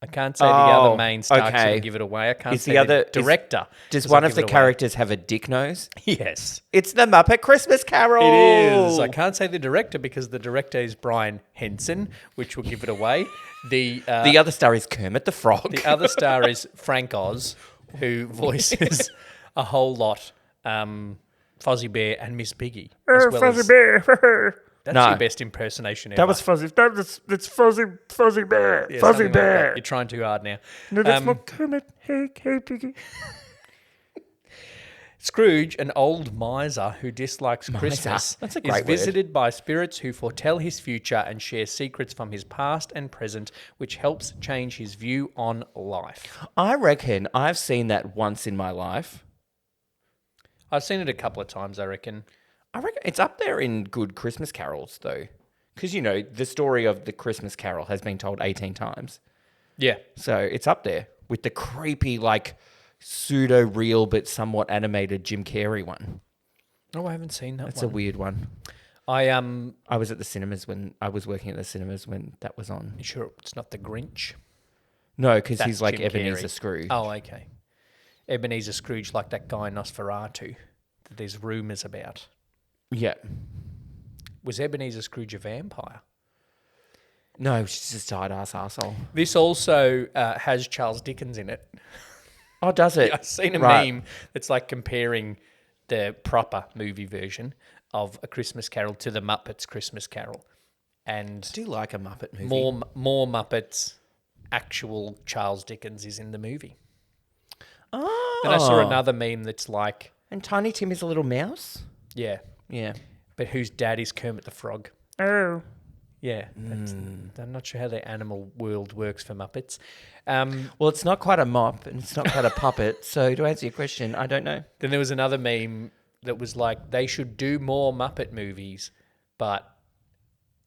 I can't say the other main star because it'll give it away. I can't say the director. Does one of the characters have a dick nose? Yes. It's the Muppet Christmas Carol. It is. I can't say the director because the director is Brian Henson, which will give it away. The other star is Kermit the Frog. The other star is Frank Oz, who voices a whole lot Fozzie Bear and Miss Piggy. Fuzzy Bear. That's your best impersonation ever. That was Fuzzy. It's Fuzzy Bear. Yeah, Fuzzy Bear. Like that. You're trying too hard now. No, that's not Kermit. Hey, Piggy. Scrooge, an old miser who dislikes Christmas, That's a is great visited by spirits who foretell his future and share secrets from his past and present, which helps change his view on life. I reckon I've seen that once in my life. I've seen it a couple of times, I reckon. I reckon it's up there in good Christmas carols, though. Because, you know, the story of the Christmas Carol has been told 18 times. Yeah. So it's up there with the creepy, like, pseudo-real but somewhat animated Jim Carrey one. Oh, I haven't seen that That's one. a weird one. I was at the cinemas I was working at the cinemas when that was on. You sure it's not the Grinch? No, because That's he's like Jim Ebenezer Carrey. Scrooge. Oh, okay. Ebenezer Scrooge, like that guy Nosferatu that there's rumours about. Yeah. Was Ebenezer Scrooge a vampire? No, she's just a tight-ass arsehole. This also has Charles Dickens in it. Oh, does it? I've seen a meme that's like comparing the proper movie version of A Christmas Carol to the Muppets Christmas Carol. And Do you like a Muppet movie? more Muppets, actual Charles Dickens is in the movie. Oh. Then I saw another meme that's like... And Tiny Tim is a little mouse? Yeah. Yeah. But whose dad is Kermit the Frog? Oh. Yeah. I'm not sure how the animal world works for Muppets. Well, it's not quite a mop and it's not quite a puppet. So to answer your question, I don't know. Then there was another meme that was like, they should do more Muppet movies, but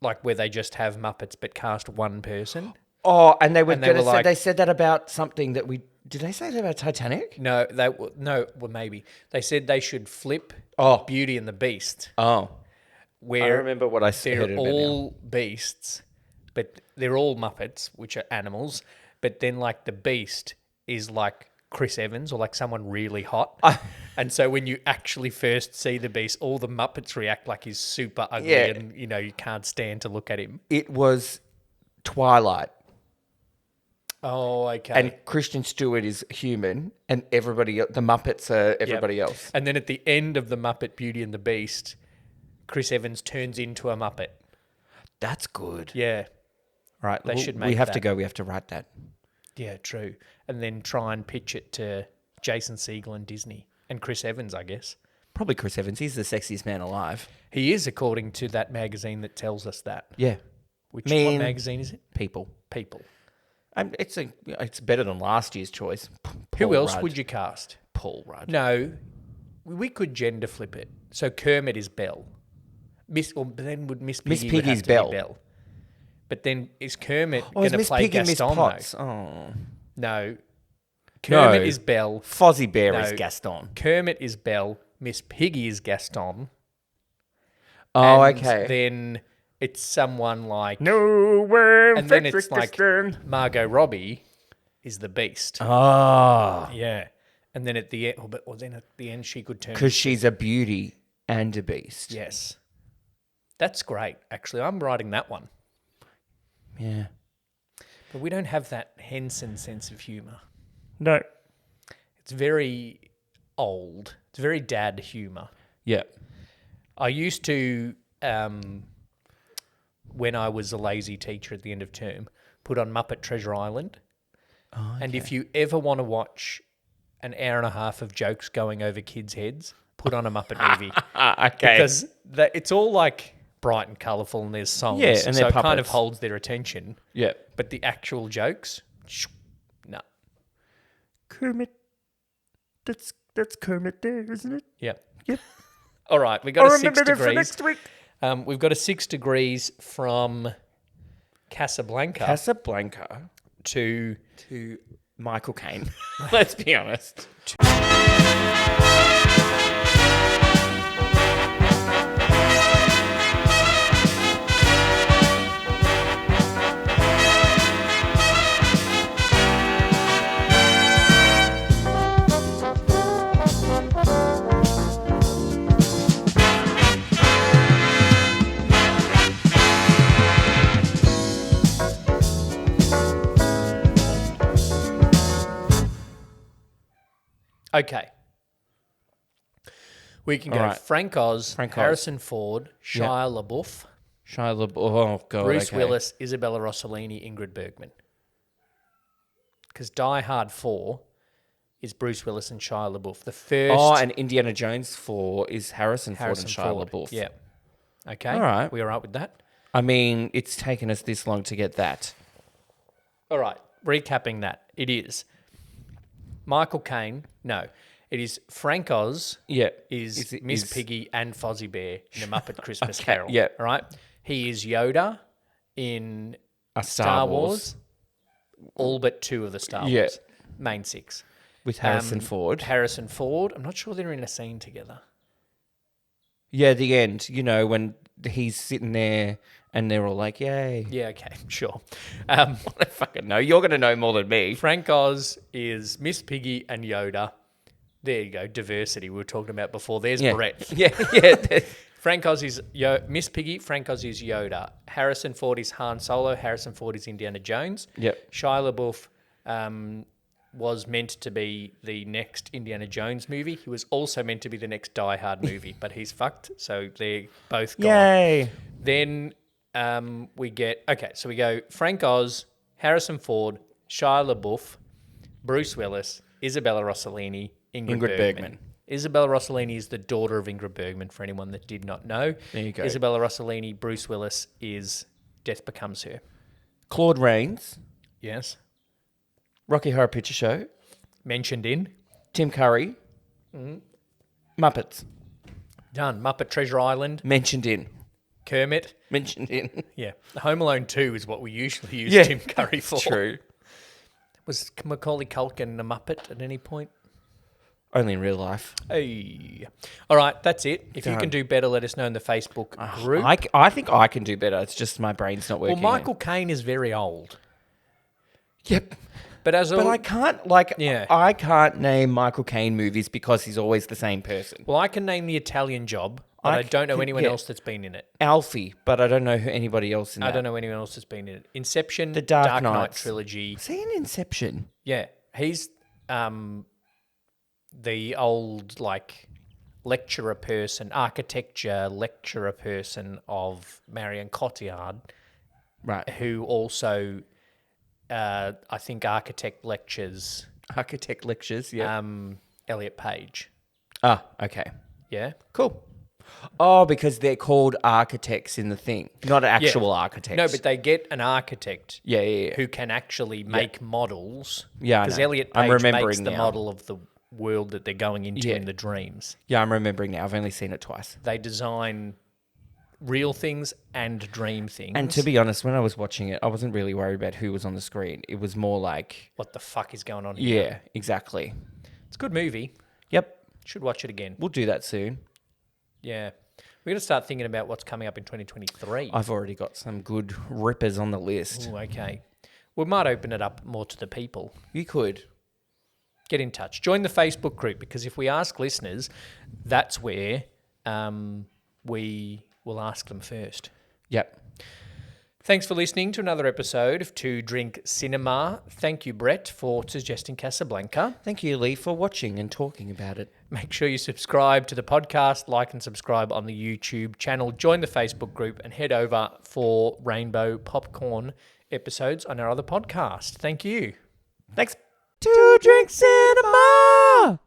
like where they just have Muppets but cast one person. Oh, and they were And they going to were say, like- they said that about something that we... Did they say that about Titanic? No, well, maybe. They said they should flip Beauty and the Beast, Oh. where I remember what I said they're about all beasts, but they're all Muppets, which are animals. But then, like, the Beast is like Chris Evans or like someone really hot. And so when you actually first see the Beast, all the Muppets react like he's super ugly and, you know, you can't stand to look at him. It was Twilight. Oh, okay. And Christian Stewart is human and everybody, the Muppets are everybody else. And then at the end of the Muppet Beauty and the Beast, Chris Evans turns into a Muppet. That's good. Yeah. Right. They should make We have that. to go. We have to write that. Yeah, true. And then try and pitch it to Jason Segel and Disney. And Chris Evans, I guess. Probably Chris Evans. He's the sexiest man alive. He is, according to that magazine that tells us that. Yeah. What Mean magazine is it? People. People. It's better than last year's choice. Who else would you cast? Paul Rudd. No, we could gender flip it. So Kermit is Belle. Then would Miss Piggy would have Piggy's to Belle. be Belle. But then is Kermit Oh, going is to Miss play Piggy Miss Gaston? Potts? Though? Oh. No. Kermit is Belle. Fozzie Bear No. is Gaston. Kermit is Belle. Miss Piggy is Gaston. Oh, And okay. then it's someone like... No way. And then it's like Margot Robbie is the Beast. Oh. Yeah. And then at the end... Or then at the end she could turn... Because she's a beauty and a beast. Yes. That's great, actually. I'm writing that one. Yeah. But we don't have that Henson sense of humour. No. It's very old. It's very dad humour. Yeah. I used to, when I was a lazy teacher at the end of term, put on Muppet Treasure Island. Oh, And if you ever want to watch an hour and a half of jokes going over kids' heads, put on a Muppet movie. okay. Because it's all like bright and colourful and there's songs. Yeah, and so they're it kind of puppets. holds their attention. Yeah. But the actual jokes, no. Kermit. That's Kermit there, isn't it? Yep. Yep. All right, we got a 6 remember that for degrees. next week. We've got a 6 degrees from Casablanca Casablanca to to Michael Caine. Let's be honest. okay. We can go All right. Frank Oz, Frank Oz. Harrison Ford, Shia LaBeouf, Shia LaBeouf. Oh, God. Bruce okay. Willis, Isabella Rossellini, Ingrid Bergman. Because Die Hard 4 is Bruce Willis and Shia LaBeouf. The first Oh, and Indiana Jones 4 is Harrison Ford and Shia Ford. LaBeouf. Yeah. Okay. All right. We all right with that? I mean, it's taken us this long to get that. All right. Recapping that. It is Michael Caine. No. It is Frank Oz. Yeah. Is Miss Piggy and Fozzie Bear in The Muppet Christmas Okay, Carol. yeah. All right. He is Yoda in A Star Wars. All but 2 of the Star Yeah. Wars. Main 6. With Harrison Ford. Harrison Ford. I'm not sure they're in a scene together. Yeah, the end. You know, when he's sitting there and they're all like, yay. Yeah, okay, sure. I don't fucking know. You're going to know more than me. Frank Oz is Miss Piggy and Yoda. There you go, diversity we were talking about before. There's breadth. Yeah. Frank Oz is Miss Piggy. Frank Oz is Yoda. Harrison Ford is Han Solo. Harrison Ford is Indiana Jones. Yep. Shia LaBeouf was meant to be the next Indiana Jones movie. He was also meant to be the next Die Hard movie, but he's fucked. So they're both gone. Yay. Then we go Frank Oz, Harrison Ford, Shia LaBeouf, Bruce Willis, Isabella Rossellini, Ingrid Bergman. Isabella Rossellini is the daughter of Ingrid Bergman, for anyone that did not know. There you go. Isabella Rossellini, Bruce Willis is Death Becomes Her. Claude Rains, Yes. Rocky Horror Picture Show, Mentioned in. Tim Curry, Muppets, Done. Muppet Treasure Island, mentioned in. Kermit. Mentioned in. Yeah. Home Alone 2 is what we usually use Yeah, Tim Curry for. True. Was Macaulay Culkin a Muppet at any point? Only in real life. Hey. All right, that's it. If you Done. can do better, let us know in the Facebook group. I think I can do better. It's just my brain's not Well, working. Michael Caine is very old. Yep. But I can't Yeah. I can't name Michael Caine movies because he's always the same person. Well, I can name The Italian Job, but I don't know anyone else that's been in it. Alfie, but I don't know who anybody else in that. I don't know anyone else that's been in it. Inception, The Dark Knight Knights. trilogy. See in Inception. Yeah, he's the old lecturer person, architecture lecturer person of Marion Cotillard, Right. who also, I think, architect lectures Architect lectures, yeah. Elliot Page. Okay. Yeah. Cool. Oh, because they're called architects in the thing, not actual architects. No, but they get an architect yeah. who can actually make models. Yeah, I Because know. Elliot I'm Page remembering makes the now. model of the world that they're going into Yeah. in the dreams. Yeah, I'm remembering now. I've only seen it twice. They design real things and dream things. And to be honest, when I was watching it, I wasn't really worried about who was on the screen. It was more like, what the fuck is going on here? yeah, exactly. It's a good movie. Yep, Should watch it again. we'll do that soon. Yeah. We're going to start thinking about what's coming up in 2023. I've already got some good rippers on the list. Ooh, okay. We might open it up more to the people. You could. Get in touch. Join the Facebook group, because if we ask listeners, that's where we will ask them first. Yep. Thanks for listening to another episode of Two Drink Cinema. Thank you, Brett, for suggesting Casablanca. Thank you, Lee, for watching and talking about it. Make sure you subscribe to the podcast, like and subscribe on the YouTube channel, join the Facebook group, and head over for Rainbow Popcorn episodes on our other podcast. Thank you. Thanks. Two Drink Cinema!